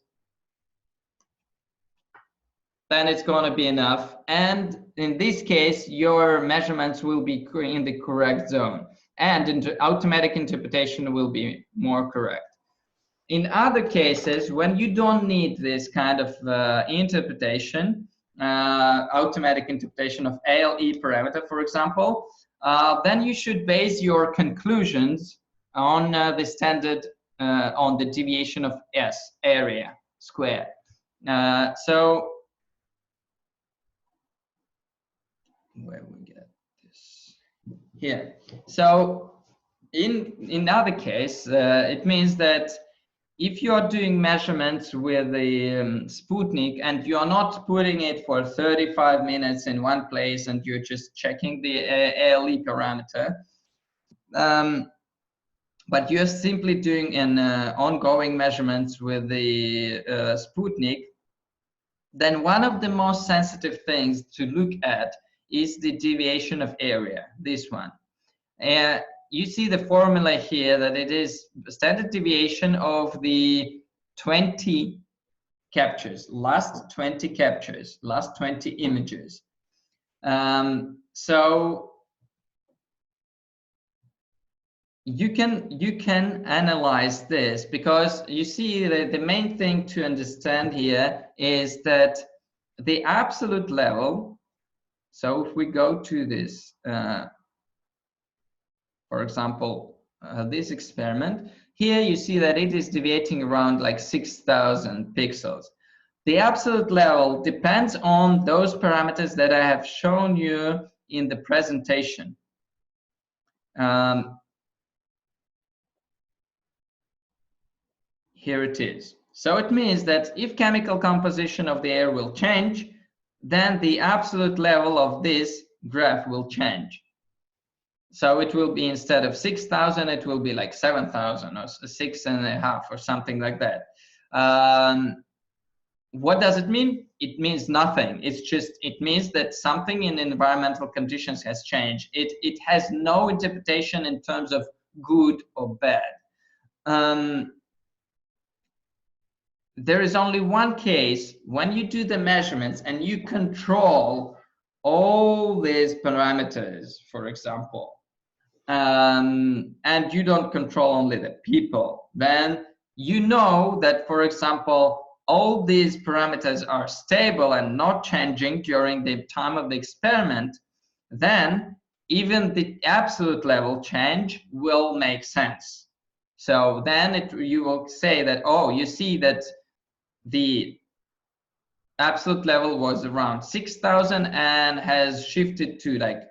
[SPEAKER 2] then it's going to be enough. And in this case, your measurements will be in the correct zone, and automatic interpretation will be more correct. In other cases, when you don't need this kind of interpretation, automatic interpretation of ALE parameter, for example, then you should base your conclusions on the standard, on the deviation of S, area square. So where we get this here. So in other case, it means that if you are doing measurements with the Sputnik and you are not putting it for 35 minutes in one place and you're just checking the ALE parameter, but you're simply doing an ongoing measurements with the Sputnik, then one of the most sensitive things to look at is the deviation of area, this one. You see the formula here that it is standard deviation of the 20 captures, last 20 captures, last 20 images. So you can analyze this, because you see that the main thing to understand here is that the absolute level. So if we go to this, for example, this experiment, here you see that it is deviating around like 6,000 pixels. The absolute level depends on those parameters that I have shown you in the presentation. Here it is. So it means that if chemical composition of the air will change, then the absolute level of this graph will change. So it will be, instead of 6,000, it will be like 7,000 or 6.5 or something like that. What does it mean? It means nothing. It's just, it means that something in environmental conditions has changed. It has no interpretation in terms of good or bad. There is only one case when you do the measurements and you control all these parameters, for example, and you don't control only the people, then you know that, for example, all these parameters are stable and not changing during the time of the experiment, then even the absolute level change will make sense. So then you will say that, oh, you see that the absolute level was around 6,000 and has shifted to like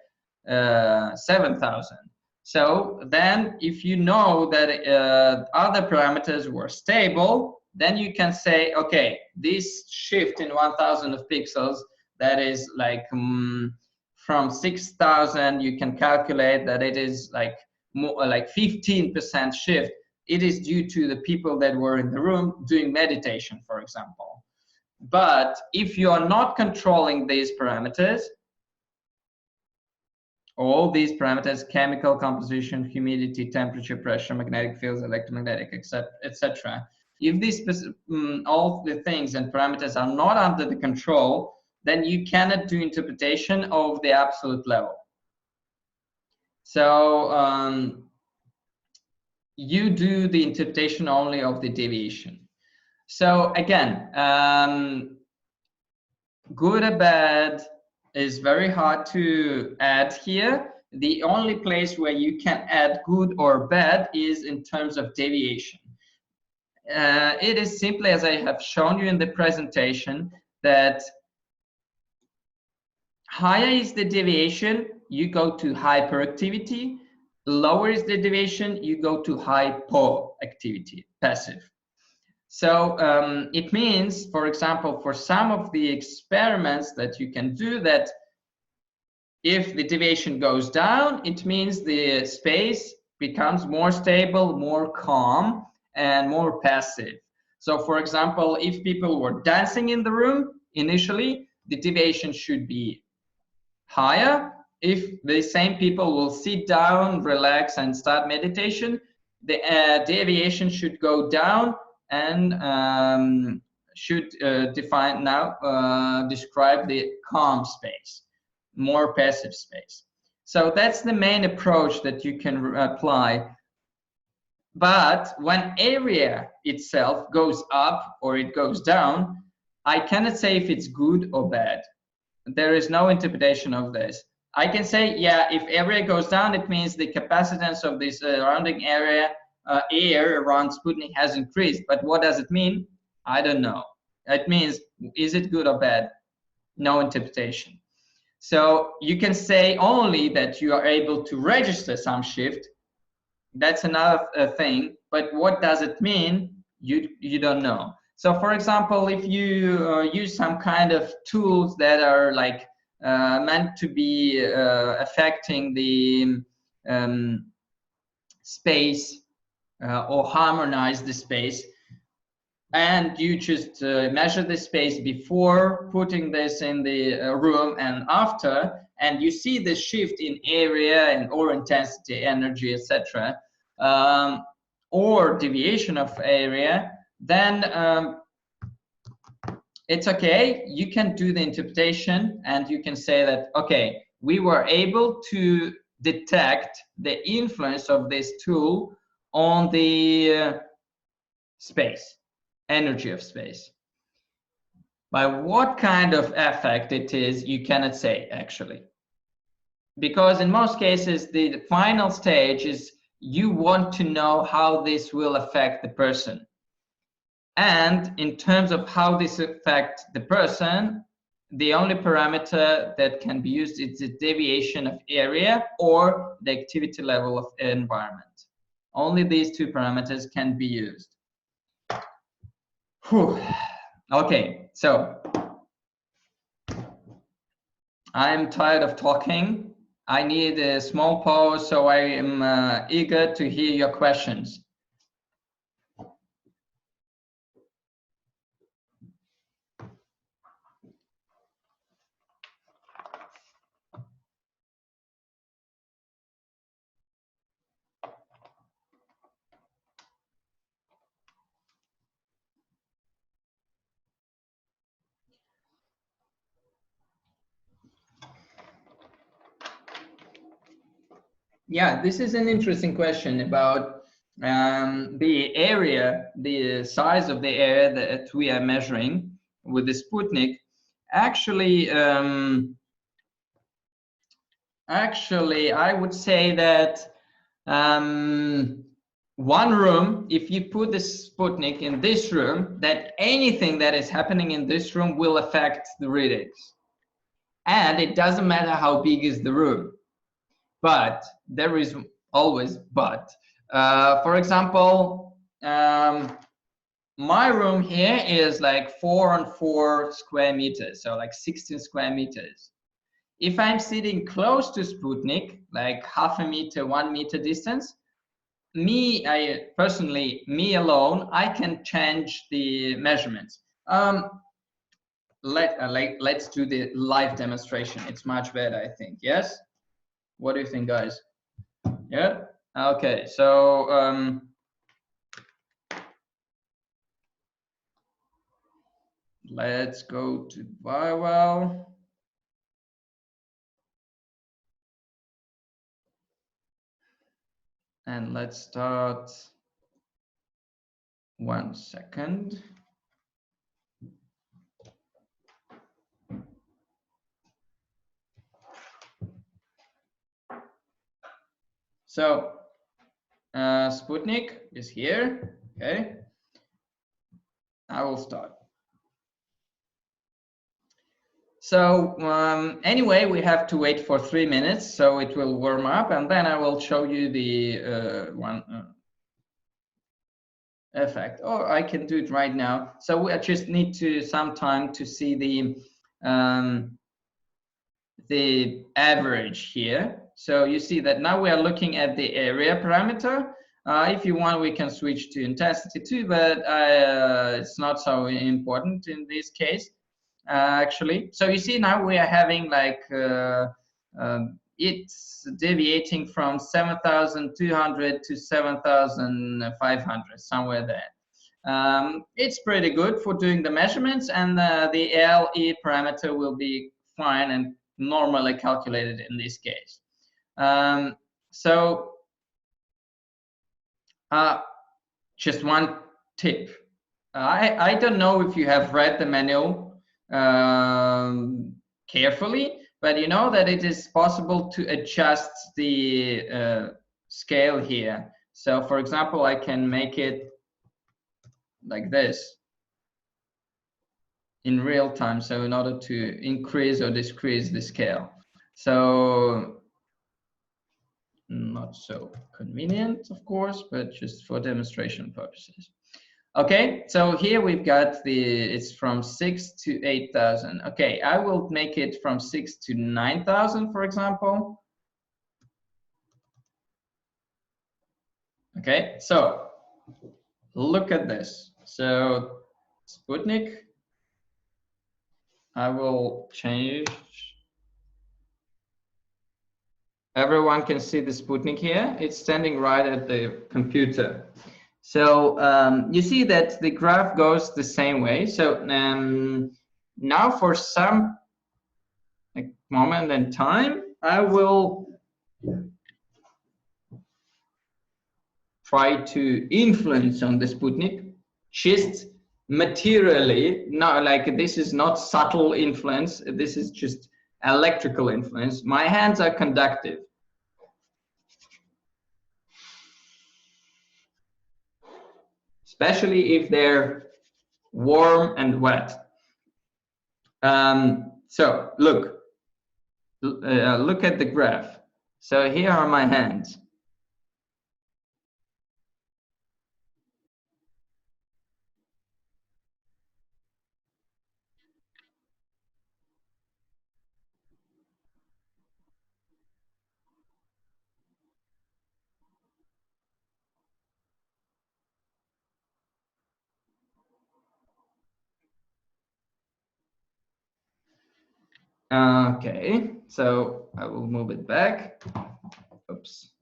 [SPEAKER 2] 7,000. So then if you know that other parameters were stable, then you can say, okay, this shift in 1,000 of pixels, that is like from 6,000, you can calculate that it is like more like 15% shift. It is due to the people that were in the room doing meditation, for example. But if you are not controlling these parameters, all these parameters, chemical composition, humidity, temperature, pressure, magnetic fields, electromagnetic, etc. If these all the things and parameters are not under the control, then you cannot do interpretation of the absolute level. So you do the interpretation only of the deviation. So again, good or bad is very hard to add here. The only place where you can add good or bad is in terms of deviation. It is simply, as I have shown you in the presentation, that higher is the deviation, you go to hyperactivity. Lower is the deviation, you go to hypoactivity, passive. So it means, for example, for some of the experiments that you can do, that if the deviation goes down, it means the space becomes more stable, more calm, and more passive. So for example, if people were dancing in the room initially, the deviation should be higher. If the same people will sit down, relax, and start meditation, the deviation should go down and should describe the calm space, more passive space. So that's the main approach that you can apply. But when area itself goes up or it goes down, I cannot say if it's good or bad. there is no interpretation of this. I can say, yeah, if area goes down, it means the capacitance of this surrounding area, air around Sputnik has increased. But what does it mean? I don't know. It means, is it good or bad? No interpretation. So you can say only that you are able to register some shift. That's another thing. But what does it mean? You don't know. So for example, if you use some kind of tools that are like meant to be affecting the space or harmonize the space, and you just measure the space before putting this in the room and after, and you see the shift in area and or intensity, energy, etc., or deviation of area, then it's okay. You can do the interpretation and you can say that, okay, we were able to detect the influence of this tool on the space, energy of space. By what kind of effect it is, you cannot say actually. Because in most cases, the final stage is you want to know how this will affect the person. And in terms of how this affects the person, the only parameter that can be used is the deviation of area or the activity level of environment. Only these two parameters can be used. Whew. Okay, so I'm tired of talking. I need a small pause, so I am eager to hear your questions. Yeah, this is an interesting question about the area, the size of the area that we are measuring with the Sputnik. Actually, I would say that one room, if you put the Sputnik in this room, that anything that is happening in this room will affect the readings. And it doesn't matter how big is the room. But there is always but. For example, my room here is like 4 on 4 square meters, so like 16 square meters. If I'm sitting close to Sputnik, like half a meter, 1 meter distance, me alone, I can change the measurements. Let's do the live demonstration. It's much better, I think. Yes? What do you think, guys? Yeah. Okay. So let's go to Bio-Well. And let's start. 1 second. So Sputnik is here. Okay. I will start. So anyway, we have to wait for 3 minutes, so it will warm up, and then I will show you the one effect. Or I can do it right now. So we just need to some time to see the average here. So you see that now we are looking at the area parameter. If you want, we can switch to intensity too, but it's not so important in this case. Actually, so you see now we are having like it's deviating from 7,200 to 7,500, somewhere there. It's pretty good for doing the measurements, and the LE parameter will be fine and normally calculated in this case. So just one tip. I don't know if you have read the manual. carefully, but you know that it is possible to adjust the scale here. So for example, I can make it like this in real time, so in order to increase or decrease the scale. So not so convenient, of course, but just for demonstration purposes. Okay, so here we've got it's from 6 to 8,000. Okay, I will make it from 6 to 9,000, for example. Okay, so look at this. So Sputnik, I will change. Everyone can see the Sputnik here. It's standing right at the computer. So you see that the graph goes the same way. So now for some moment in time, I will try to influence on the Sputnik just materially. Not like this is not subtle influence. This is just electrical influence. My hands are conductive. Especially if they're warm and wet. So look at the graph. So here are my hands. Okay, so I will move it back. Oops.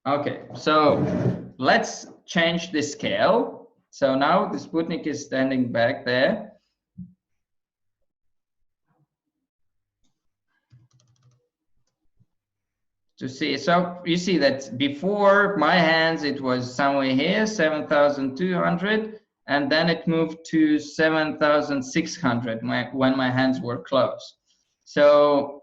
[SPEAKER 2] Okay, so let's change the scale. So now the Sputnik is standing back there. To see, so you see that before my hands, it was somewhere here, 7,200, and then it moved to 7,600 when my hands were close. So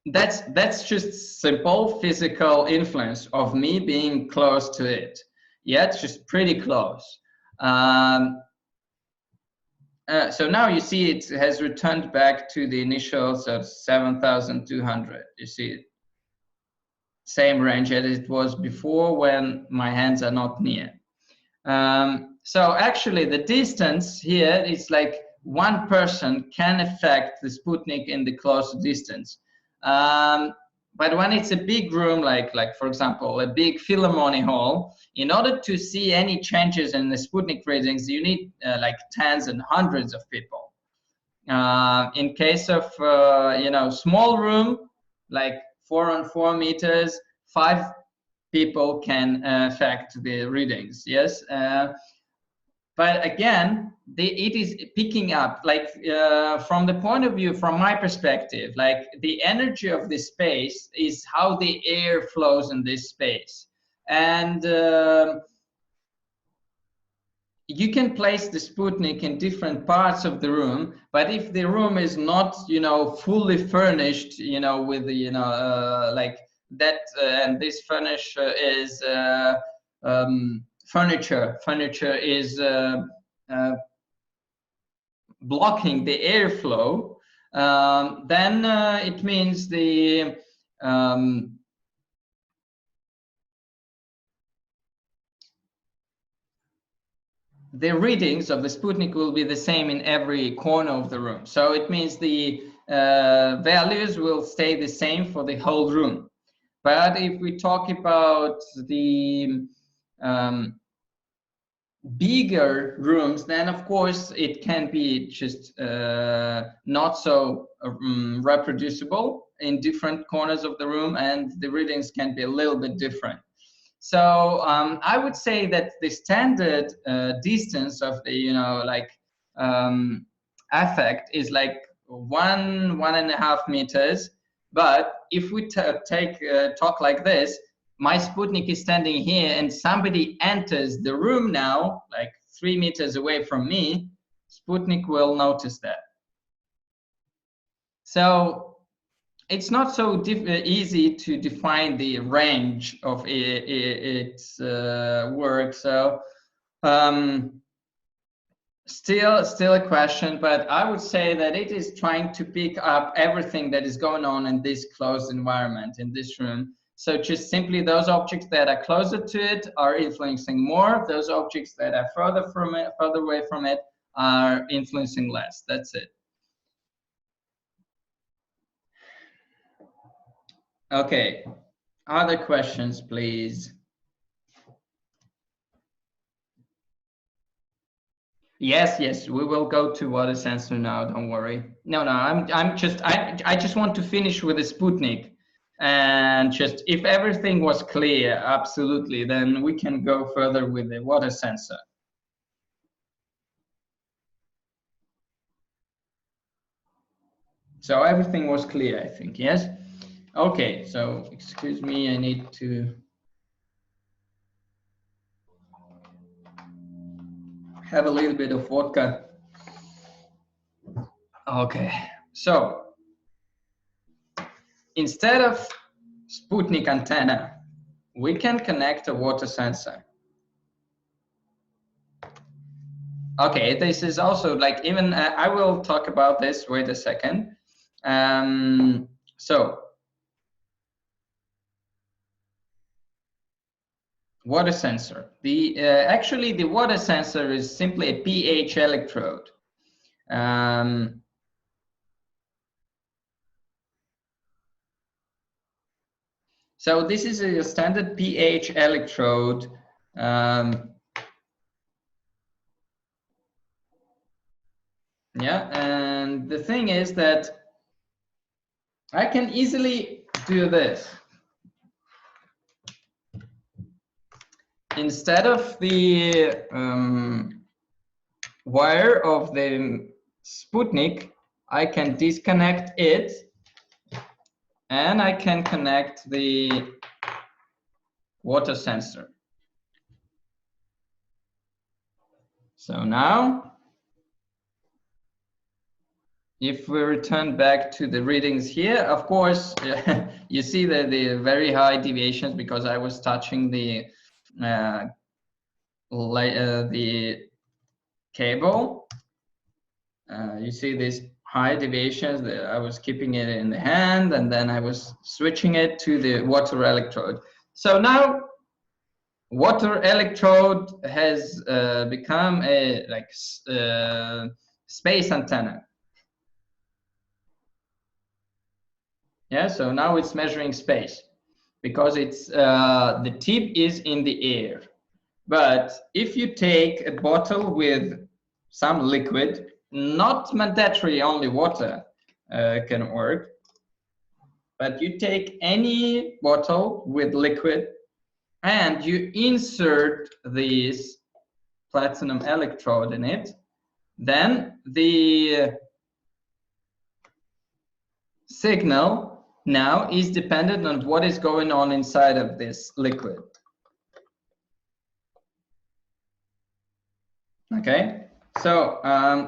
[SPEAKER 2] that's just simple physical influence of me being close to it. Yeah, it's just pretty close. So now you see it has returned back to the initial, so 7,200. You see it, same range as it was before when my hands are not near. So actually the distance here is like one person can affect the Sputnik in the close distance. But when it's a big room, like for example, a big Philharmonic hall, in order to see any changes in the Sputnik readings, you need like tens and hundreds of people. In case of small room, like 4 on 4 meters, 5 people can affect the readings. Yes. But again, it is picking up, like from the point of view, from my perspective, like the energy of this space is how the air flows in this space. And you can place the Sputnik in different parts of the room, but if the room is not, fully furnished, with the, like that, and this furniture is furniture is blocking the airflow, then it means the readings of the Sputnik will be the same in every corner of the room. So it means the values will stay the same for the whole room. But if we talk about the bigger rooms, then of course it can be just not so reproducible in different corners of the room, and the readings can be a little bit different. So I would say that the standard distance of the effect is like 1.5 meters. But if we talk like this, my Sputnik is standing here and somebody enters the room now, like 3 meters away from me. Sputnik will notice that. So it's not so easy to define the range of its work. So still a question, but I would say that it is trying to pick up everything that is going on in this closed environment, in this room. So just simply those objects that are closer to it are influencing more. Those objects that are further away from it are influencing less. That's it. Okay. Other questions, please. Yes, we will go to water sensor now. Don't worry. No, I just want to finish with the Sputnik, and just if everything was clear, absolutely, then we can go further with the water sensor. So everything was clear, I think. Yes. Okay. So excuse me, I need to have a little bit of vodka. Okay. So instead of Sputnik antenna, we can connect a water sensor. Okay, this is also like even I will talk about this. Wait a second. So water sensor. Actually the water sensor is simply a pH electrode. So this is a standard pH electrode. Yeah, and the thing is that I can easily do this. Instead of the wire of the Sputnik, I can disconnect it and I can connect the water sensor. So now, if we return back to the readings here, of course, you see the very high deviations because I was touching the cable. You see these high deviations. I was keeping it in the hand and then I was switching it to the water electrode. So now water electrode has become a space antenna. Yeah, so now it's measuring space because it's the tip is in the air. But if you take a bottle with some liquid, not mandatory only water can work, but you take any bottle with liquid and you insert this platinum electrode in it, then the signal now is dependent on what is going on inside of this liquid. Okay, so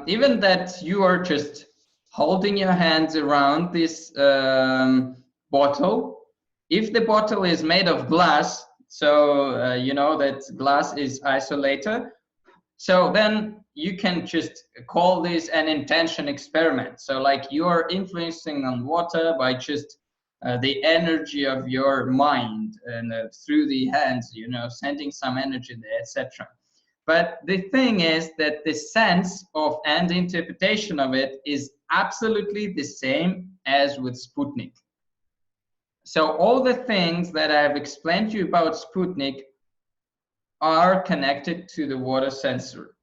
[SPEAKER 2] even that you are just holding your hands around this bottle, if the bottle is made of glass, so you know that glass is isolator, so then you can just call this an intention experiment. So like you are influencing on water by just the energy of your mind and through the hands, you know, sending some energy there, etc. But the thing is that the sense of and interpretation of it is absolutely the same as with Sputnik. So all the things that I've explained to you about Sputnik are connected to the water sensor.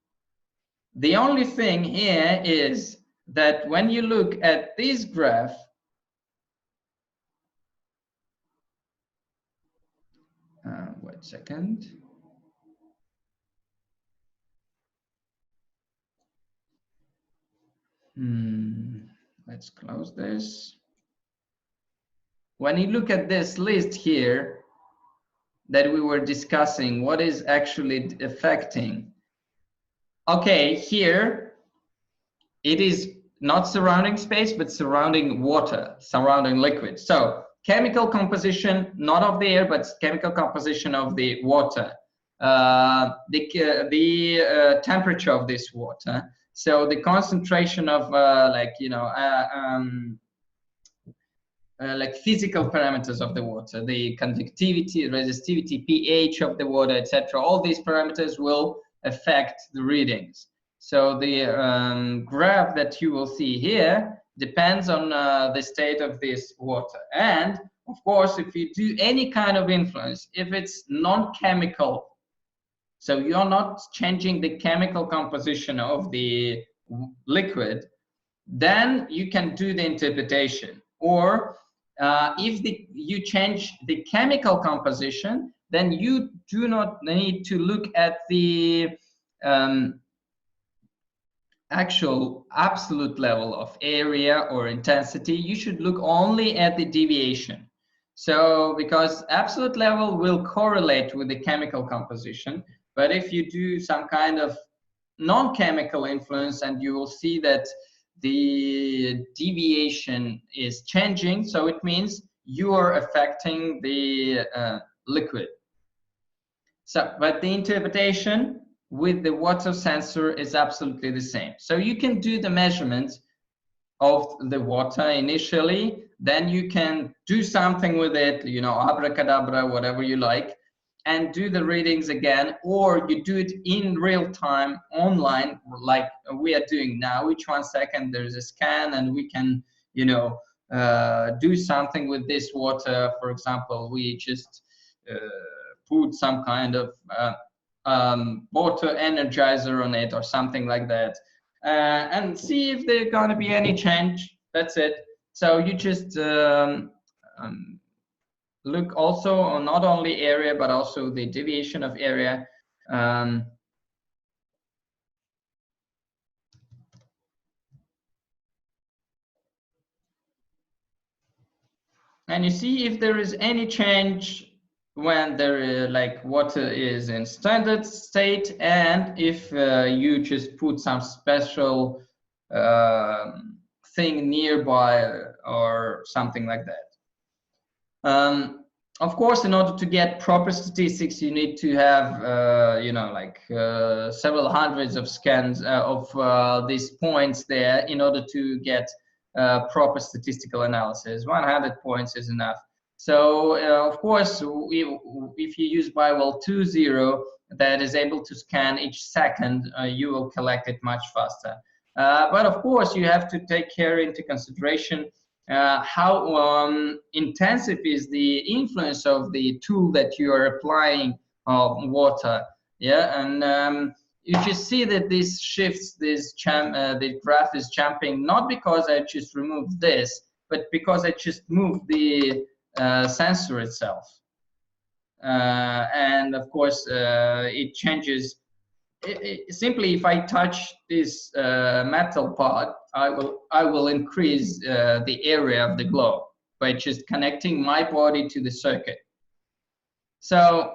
[SPEAKER 2] The only thing here is that when you look at this graph, wait a second. Let's close this. When you look at this list here that we were discussing, what is actually affecting? Okay, here it is not surrounding space, but surrounding water, surrounding liquid. So chemical composition, not of the air, but chemical composition of the water. The temperature of this water. So the concentration of like physical parameters of the water, the conductivity, resistivity, pH of the water, etc. All these parameters will affect the readings. So the graph that you will see here depends on the state of this water. And of course, if you do any kind of influence, if it's non-chemical, so you're not changing the chemical composition of the liquid, then you can do the interpretation. Or if you change the chemical composition, then you do not need to look at the actual absolute level of area or intensity. You should look only at the deviation. So because absolute level will correlate with the chemical composition, but if you do some kind of non-chemical influence, and you will see that the deviation is changing, so it means you are affecting the liquid. So, but the interpretation with the water sensor is absolutely the same. So you can do the measurements of the water initially, then you can do something with it, you know, abracadabra, whatever you like, and do the readings again, or you do it in real time online, like we are doing now. Each 1 second there's a scan, and we can, you know, do something with this water. For example, we just put some kind of water energizer on it or something like that, and see if there's going to be any change. That's it. So you just look also on not only area, but also the deviation of area. And you see if there is any change when there like water is in standard state, and if you just put some special thing nearby or something like that. Of course, in order to get proper statistics, you need to have, you know, like several hundreds of scans of these points there in order to get proper statistical analysis. 100 points is enough. So, of course, if you use Bio-Well 2.0 that is able to scan each second, you will collect it much faster. But of course, you have to take care into consideration how intensive is the influence of the tool that you are applying on water. Yeah, and you just see that this shifts, the graph is jumping, not because I just removed this, but because I just moved the sensor itself. And of course, it changes. Simply, if I touch this metal part, I will increase the area of the globe by just connecting my body to the circuit. So,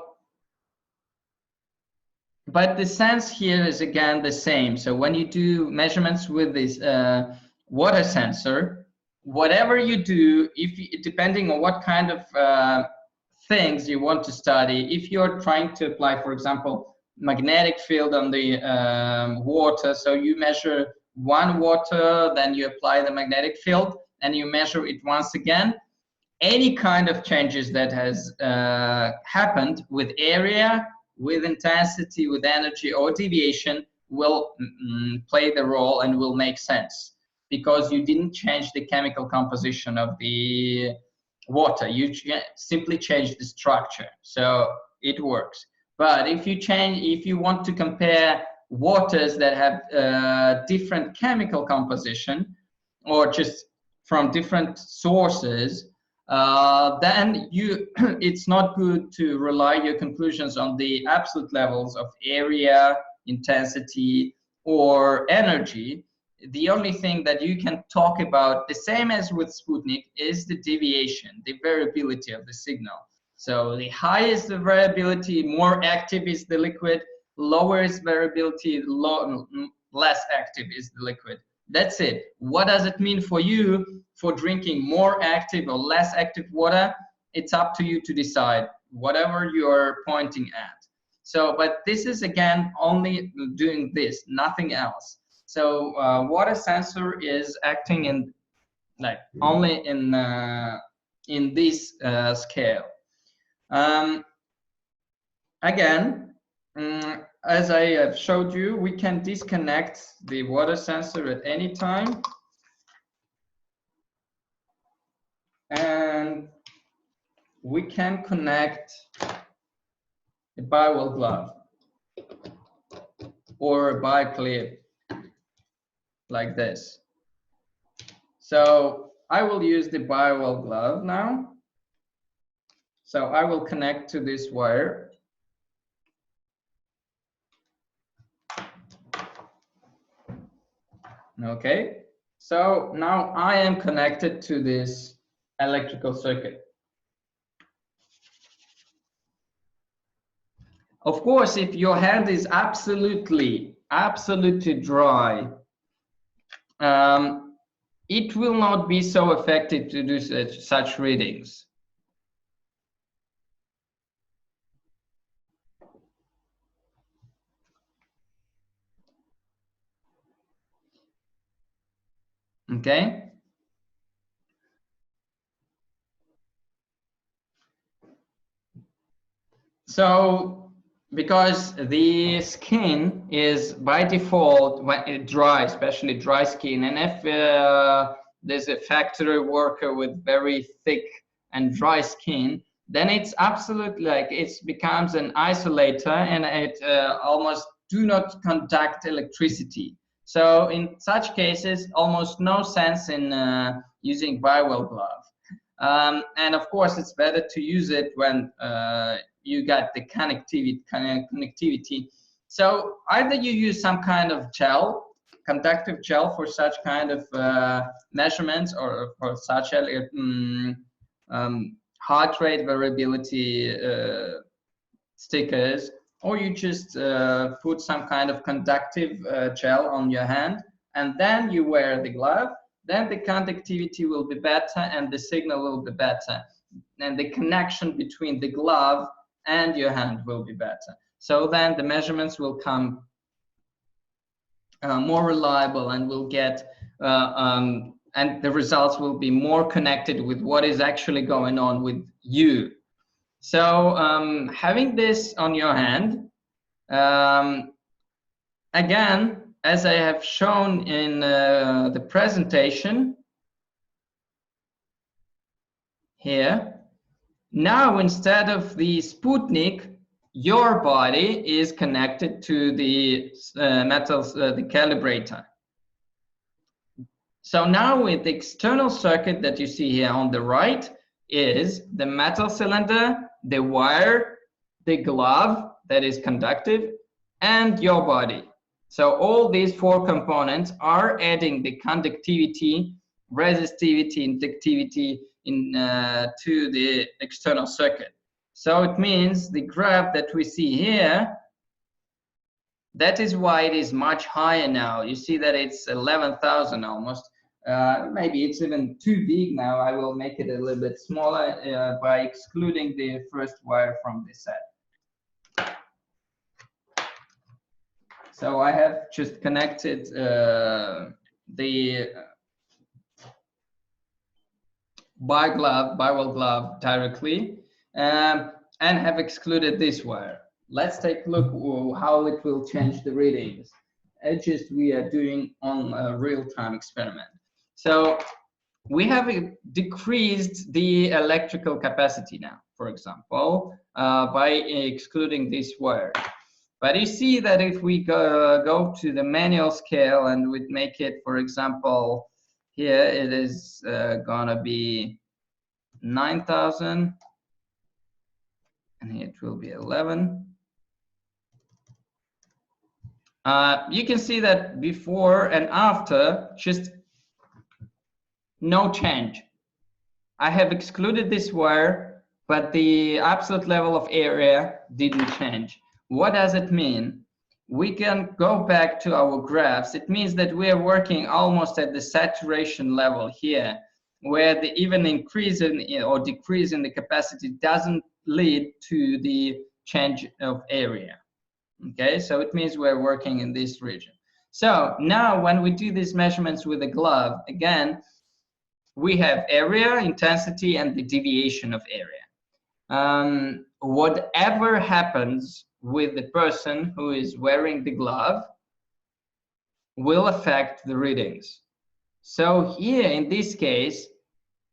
[SPEAKER 2] but the sense here is again the same. So when you do measurements with this water sensor, whatever you do, depending on what kind of things you want to study, if you're trying to apply, for example, magnetic field on the water, so you measure one water, then you apply the magnetic field, and you measure it once again. Any kind of changes that has happened with area, with intensity, with energy, or deviation will play the role and will make sense, because you didn't change the chemical composition of the water, you simply change the structure, so it works. But if you want to compare waters that have different chemical composition, or just from different sources, then it's not good to rely your conclusions on the absolute levels of area, intensity, or energy. The only thing that you can talk about, the same as with Sputnik, is the deviation, the variability of the signal. So the higher is the variability, more active is the liquid, lower is variability, less active is the liquid. That's it. What does it mean for you for drinking more active or less active water? It's up to you to decide, whatever you're pointing at. So, but this is again only doing this, nothing else. So water sensor is acting in like only in this scale. Again, as I have showed you, we can disconnect the water sensor at any time. And we can connect a Bio-Well glove or a Bio-Clip like this. So I will use the Bio-Well glove now. So I will connect to this wire. Okay, so now I am connected to this electrical circuit. Of course, if your hand is absolutely dry, it will not be so effective to do such readings. Okay. So, because the skin is by default when it dry, especially dry skin, and if there's a factory worker with very thick and dry skin, then it's absolutely like it becomes an isolator, and it almost do not conduct electricity. So in such cases, almost no sense in using Bio-Well glove. And of course, it's better to use it when you got the connectivity. So either you use some kind of gel, conductive gel for such kind of measurements, or for such heart rate variability stickers, or you just put some kind of conductive gel on your hand, and then you wear the glove. Then the conductivity will be better and the signal will be better, and the connection between the glove and your hand will be better. So then the measurements will come more reliable, and will get and the results will be more connected with what is actually going on with you. So having this on your hand, again, as I have shown in the presentation here, now instead of the Sputnik, your body is connected to the the calibrator. So now with the external circuit that you see here on the right is the metal cylinder, the wire, the glove that is conductive, and your body. So all these four components are adding the conductivity, resistivity, inductivity to the external circuit. So it means the graph that we see here, that is why it is much higher now. You see that it's 11,000 almost. Maybe it's even too big now. I will make it a little bit smaller by excluding the first wire from this set. So I have just connected the Bio-Well glove directly, and have excluded this wire. Let's take a look how it will change the readings. It's just we are doing on a real-time experiment. So we have decreased the electrical capacity now, for example, by excluding this wire. But you see that if we go to the manual scale and we make it, for example, here it is gonna be 9,000, and here it will be 11. You can see that before and after, just no change. I have excluded this wire, but the absolute level of area didn't change. What does it mean? we can go back to our graphs. It means that we are working almost at the saturation level here, where the even increase in or decrease in the capacity doesn't lead to the change of area. Okay, so it means we're working in this region. So now when we do these measurements with a glove, again, we have area, intensity, and the deviation of area. Whatever happens with the person who is wearing the glove will affect the readings. So here in this case,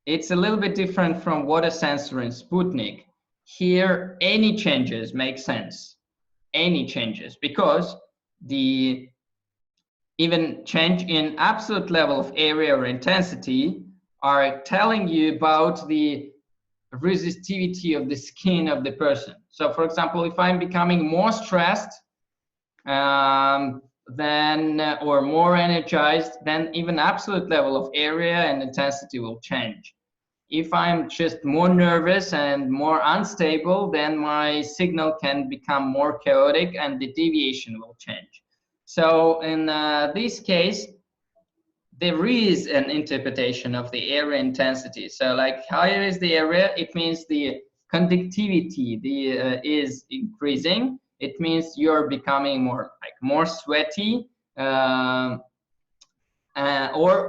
[SPEAKER 2] it's a little bit different from water sensor in Sputnik. Here, any changes make sense. Any changes, because the even change in absolute level of area or intensity are telling you about the resistivity of the skin of the person. So for example, if I'm becoming more stressed or more energized, then even absolute level of area and intensity will change. If I'm just more nervous and more unstable, then my signal can become more chaotic and the deviation will change. So in this case, there is an interpretation of the area intensity. So like higher is the area, it means the conductivity is increasing. It means you're becoming more sweaty or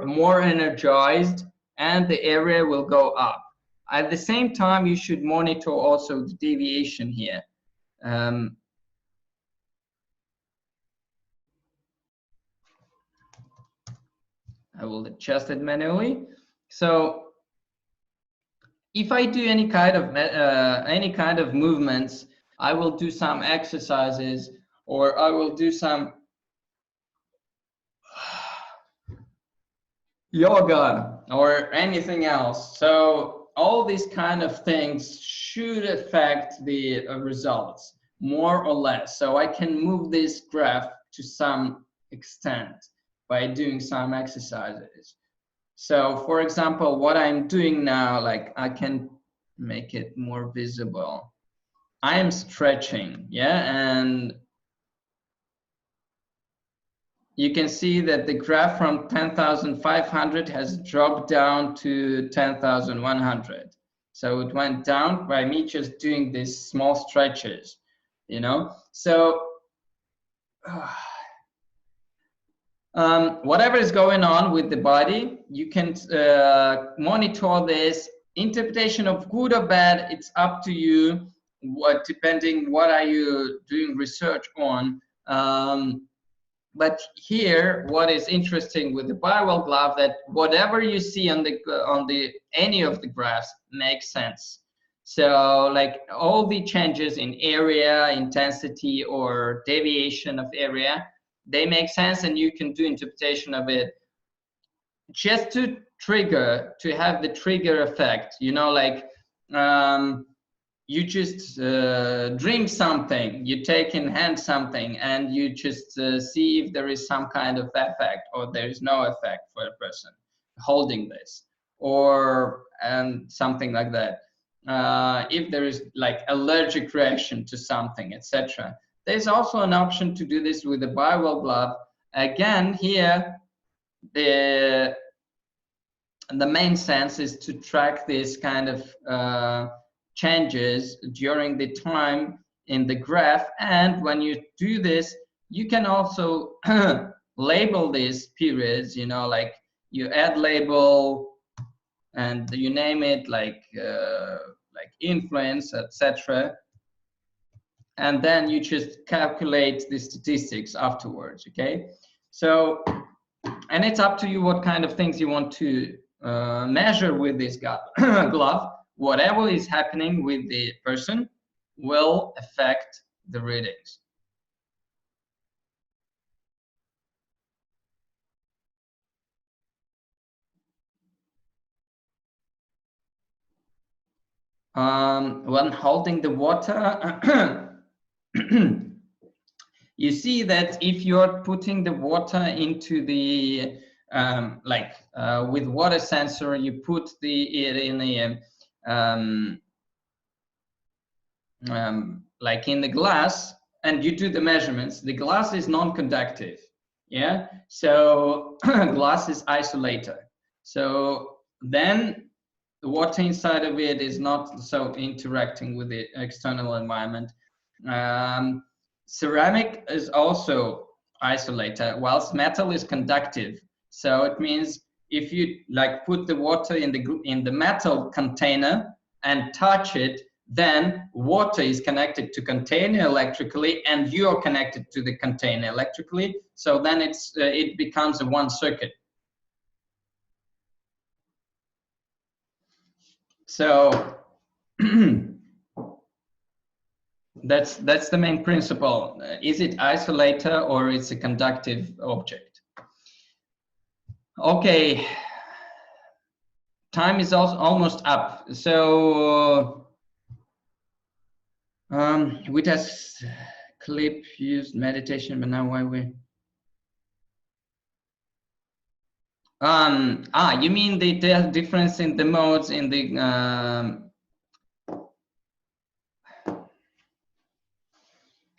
[SPEAKER 2] more energized, and the area will go up. At the same time, you should monitor also the deviation here. I will adjust it manually. So if I do any kind of movements, I will do some exercises, or I will do some yoga or anything else. So all these kind of things should affect the results more or less. So I can move this graph to some extent by doing some exercises. So for example, what I'm doing now, like I can make it more visible. I am stretching, yeah, and you can see that the graph from 10,500 has dropped down to 10,100. So it went down by me just doing these small stretches, you know. So whatever is going on with the body, you can monitor this. Interpretation of good or bad, it's up to you. Depending what are you doing research on. But here, what is interesting with the Bio-Well glove, that whatever you see on any of the graphs makes sense. So like all the changes in area, intensity, or deviation of area, they make sense, and you can do interpretation of it just to have the trigger effect, you know, like you just drink something, you take in hand something, and you just see if there is some kind of effect or there is no effect for a person holding this, or something like that. If there is like allergic reaction to something, etc. There's also an option to do this with the Bio-Well glove. Again, here the main sense is to track this kind of changes during the time in the graph. And when you do this, you can also label these periods, you know, like you add label and you name it like influence, etc. And then you just calculate the statistics afterwards, okay? So, and it's up to you what kind of things you want to measure with this glove. Whatever is happening with the person will affect the readings. When holding the water, you see that if you're putting the water into the with water sensor, you put it in a like in the glass, and you do the measurements, the glass is non-conductive. Yeah, so glass is isolator. So then the water inside of it is not so interacting with the external environment. Ceramic is also isolator, whilst metal is conductive. So it means if you like put the water in the metal container and touch it, then water is connected to container electrically, and you're connected to the container electrically. So then it becomes a one circuit. So that's the main principle. Is it isolator or it's a conductive object? Okay, time is also almost up. So with this clip used meditation, but now why we? You mean the difference in the modes in the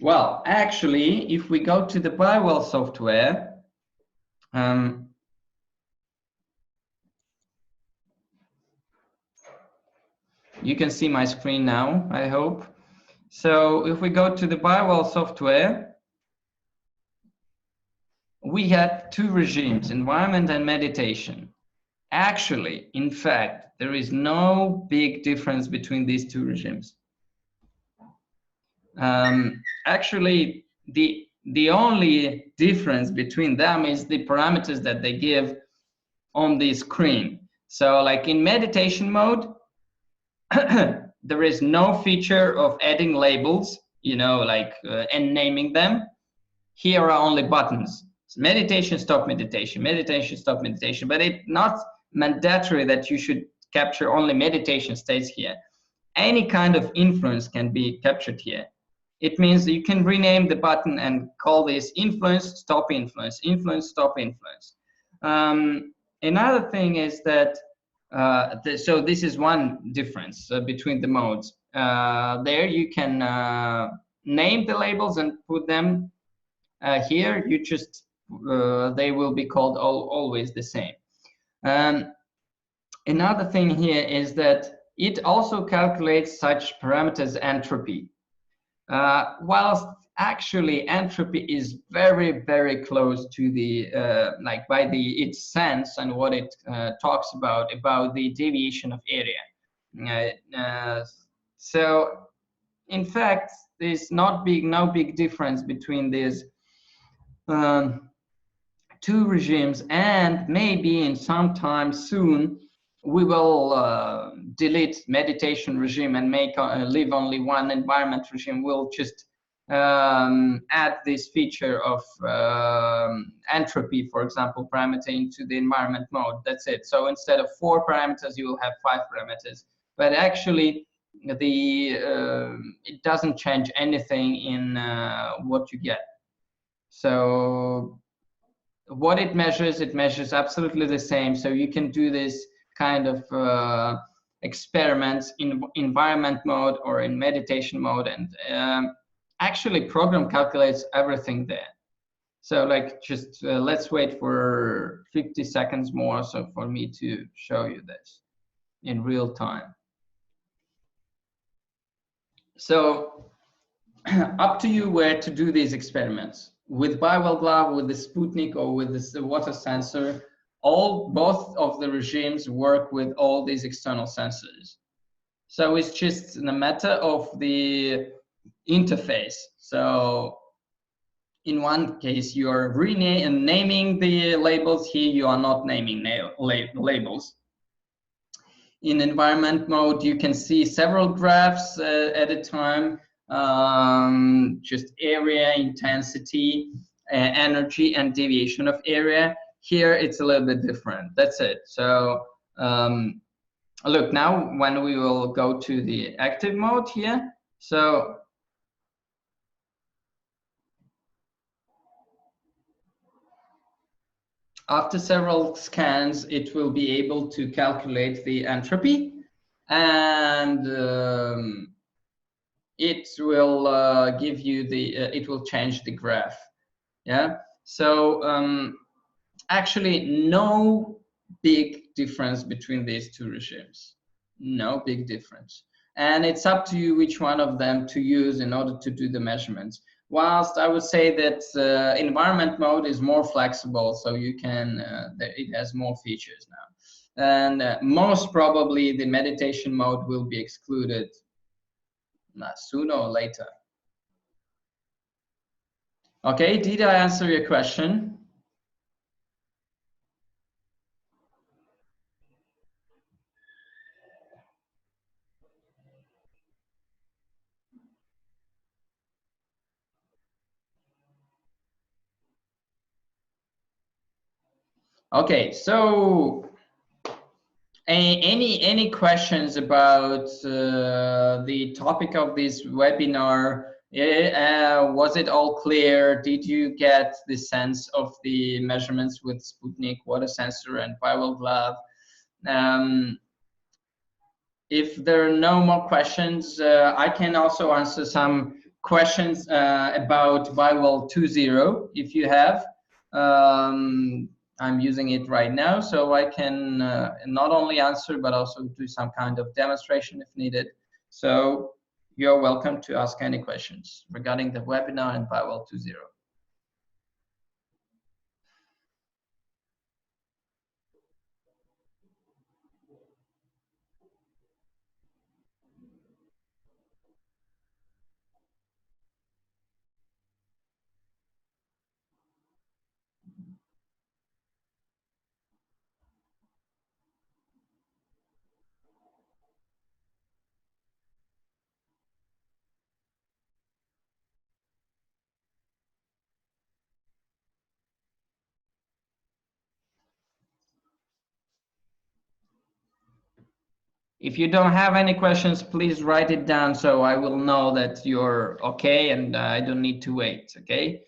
[SPEAKER 2] well, actually, if we go to the Bio-Well software, you can see my screen now, I hope. So if we go to the Bio-Well software, we had two regimes, environment and meditation. Actually, in fact, there is no big difference between these two regimes. Actually, the only difference between them is the parameters that they give on the screen. So like in meditation mode, there is no feature of adding labels, you know, like and naming them. Here are only buttons. So meditation, stop meditation, meditation, stop meditation, but it's not mandatory that you should capture only meditation states here. Any kind of influence can be captured here. It means you can rename the button and call this influence, stop influence, influence, stop influence. Another thing is that, so this is one difference between the modes. There you can name the labels and put them here. You just, they will be called always the same. Another thing here is that it also calculates such parameters entropy. Whilst actually entropy is very, very close to the, like by its sense and what it talks about the deviation of area. So in fact, there's no big difference between these two regimes, and maybe in some time soon we will delete meditation regime and make leave only one environment regime. We'll just add this feature of entropy, for example, parameter into the environment mode. That's it. So instead of 4 parameters, you will have 5 parameters. But actually, it doesn't change anything in what you get. So what it measures absolutely the same. So you can do this kind of experiments in environment mode or in meditation mode, and actually program calculates everything there. So like just let's wait for 50 seconds more so for me to show you this in real time. So up to you where to do these experiments. With Bio-Well glove, with the Sputnik, or with this water sensor, both of the regimes work with all these external sensors. So it's just a matter of the interface. So in one case, you are naming the labels. Here, you are not naming labels. In environment mode, you can see several graphs at a time. Just area, intensity, energy, and deviation of area. Here it's a little bit different. That's it. So look, now when we will go to the active mode here, so after several scans, it will be able to calculate the entropy, and it will give you the, it will change the graph. Yeah. So actually, no big difference between these two regimes. No big difference. And it's up to you which one of them to use in order to do the measurements. Whilst I would say that environment mode is more flexible, so you can, it has more features now. And most probably the meditation mode will be excluded sooner or later. Okay, did I answer your question? Okay, so any questions about the topic of this webinar? Was it all clear? Did you get the sense of the measurements with Sputnik, water sensor, and Bio-Well glove? If there are no more questions, I can also answer some questions about Bio-Well 2.0 if you have. I'm using it right now, so I can not only answer, but also do some kind of demonstration if needed. So you're welcome to ask any questions regarding the webinar and Bio-Well 2.0. If you don't have any questions, please write it down so I will know that you're okay and I don't need to wait, okay?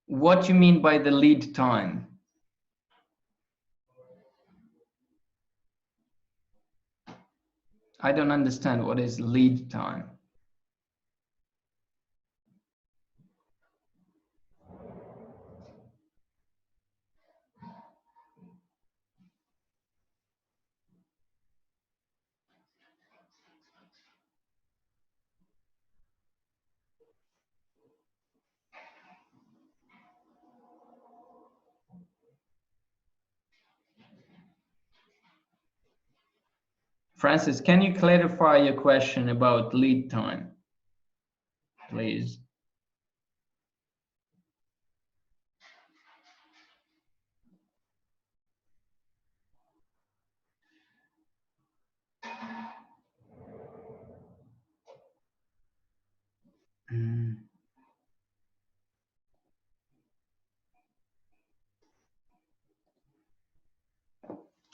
[SPEAKER 2] What you mean by the lead time? I don't understand what is lead time. Francis, can you clarify your question about lead time, please?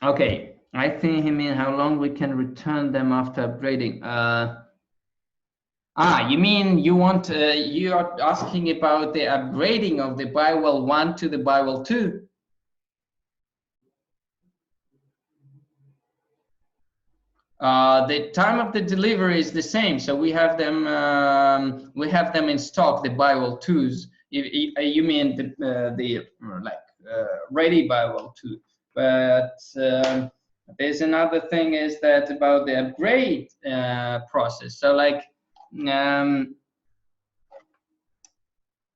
[SPEAKER 2] Okay, I think he means how long we can return them after upgrading. You mean you want, you are asking about the upgrading of the Bio-Well 1 to the Bio-Well 2? The time of the delivery is the same, so we have them in stock. The Bio-Well 2s. You mean the ready Bio-Well 2? But there's another thing is that about the upgrade process. So like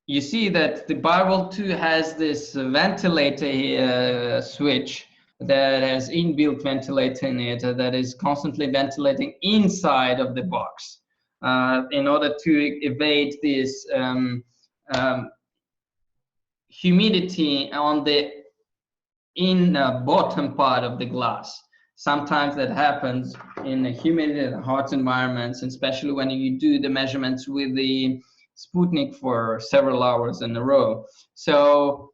[SPEAKER 2] you see that the Bio-Well 2 has this ventilator switch that has inbuilt ventilator in it that is constantly ventilating inside of the box in order to evade this humidity on the bottom part of the glass. Sometimes that happens in humid and hot environments, and especially when you do the measurements with the Sputnik for several hours in a row. So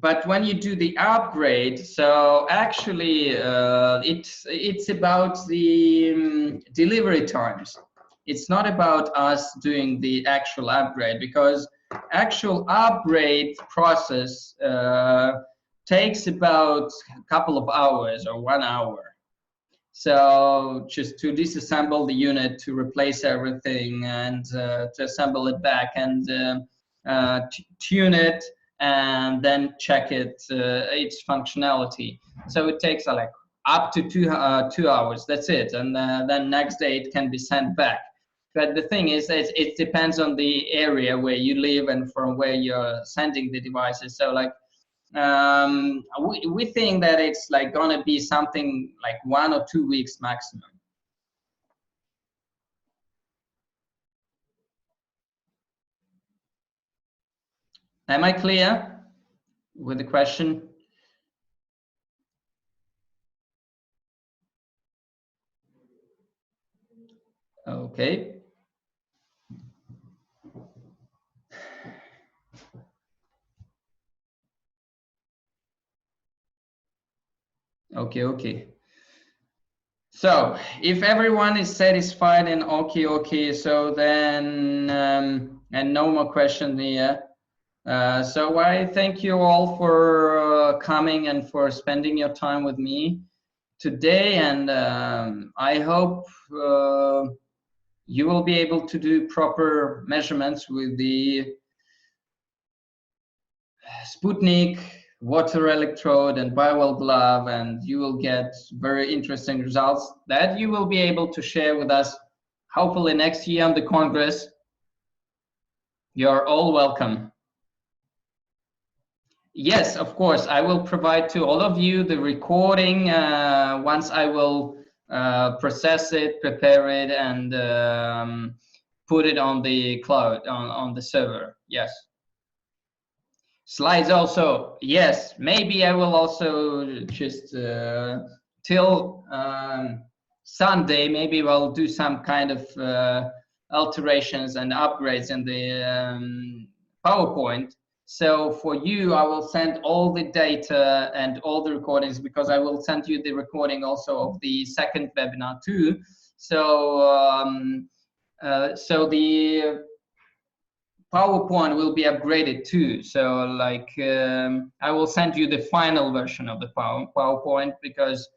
[SPEAKER 2] but when you do the upgrade, so actually it's about the delivery times. It's not about us doing the actual upgrade, because actual upgrade process takes about a couple of hours or 1 hour. So just to disassemble the unit, to replace everything, and to assemble it back, and tune it, and then check its functionality. So it takes like up to 2 hours. That's it, and then next day it can be sent back. But the thing is, it depends on the area where you live and from where you're sending the devices. So like we think that it's like gonna be something like 1 or 2 weeks maximum. Am I clear with the question? Okay. Okay. So if everyone is satisfied and okay, so then and no more questions here. So I thank you all for coming and for spending your time with me today, and I hope you will be able to do proper measurements with the Sputnik water electrode and Bio-Well glove, and you will get very interesting results that you will be able to share with us hopefully next year on the Congress. You're all welcome. Yes, of course, I will provide to all of you the recording once I will process it, prepare it, and put it on the cloud, on the server. Yes. Slides also, yes. Maybe I will also just till Sunday, maybe we'll do some kind of alterations and upgrades in the PowerPoint. So for you, I will send all the data and all the recordings, because I will send you the recording also of the second webinar too. So so the PowerPoint will be upgraded too. So like I will send you the final version of the PowerPoint, because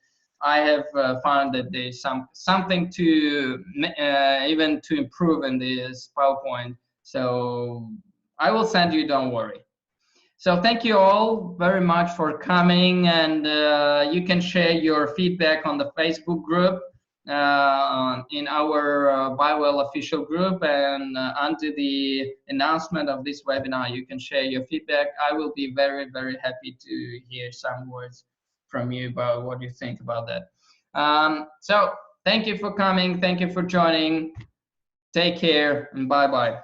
[SPEAKER 2] I have found that there's something to even to improve in this PowerPoint. So I will send you, don't worry. So thank you all very much for coming, and you can share your feedback on the Facebook group, in our Bio-Well official group, and under the announcement of this webinar, you can share your feedback. I will be very, very happy to hear some words from you about what you think about that. So thank you for coming. Thank you for joining. Take care, and bye-bye.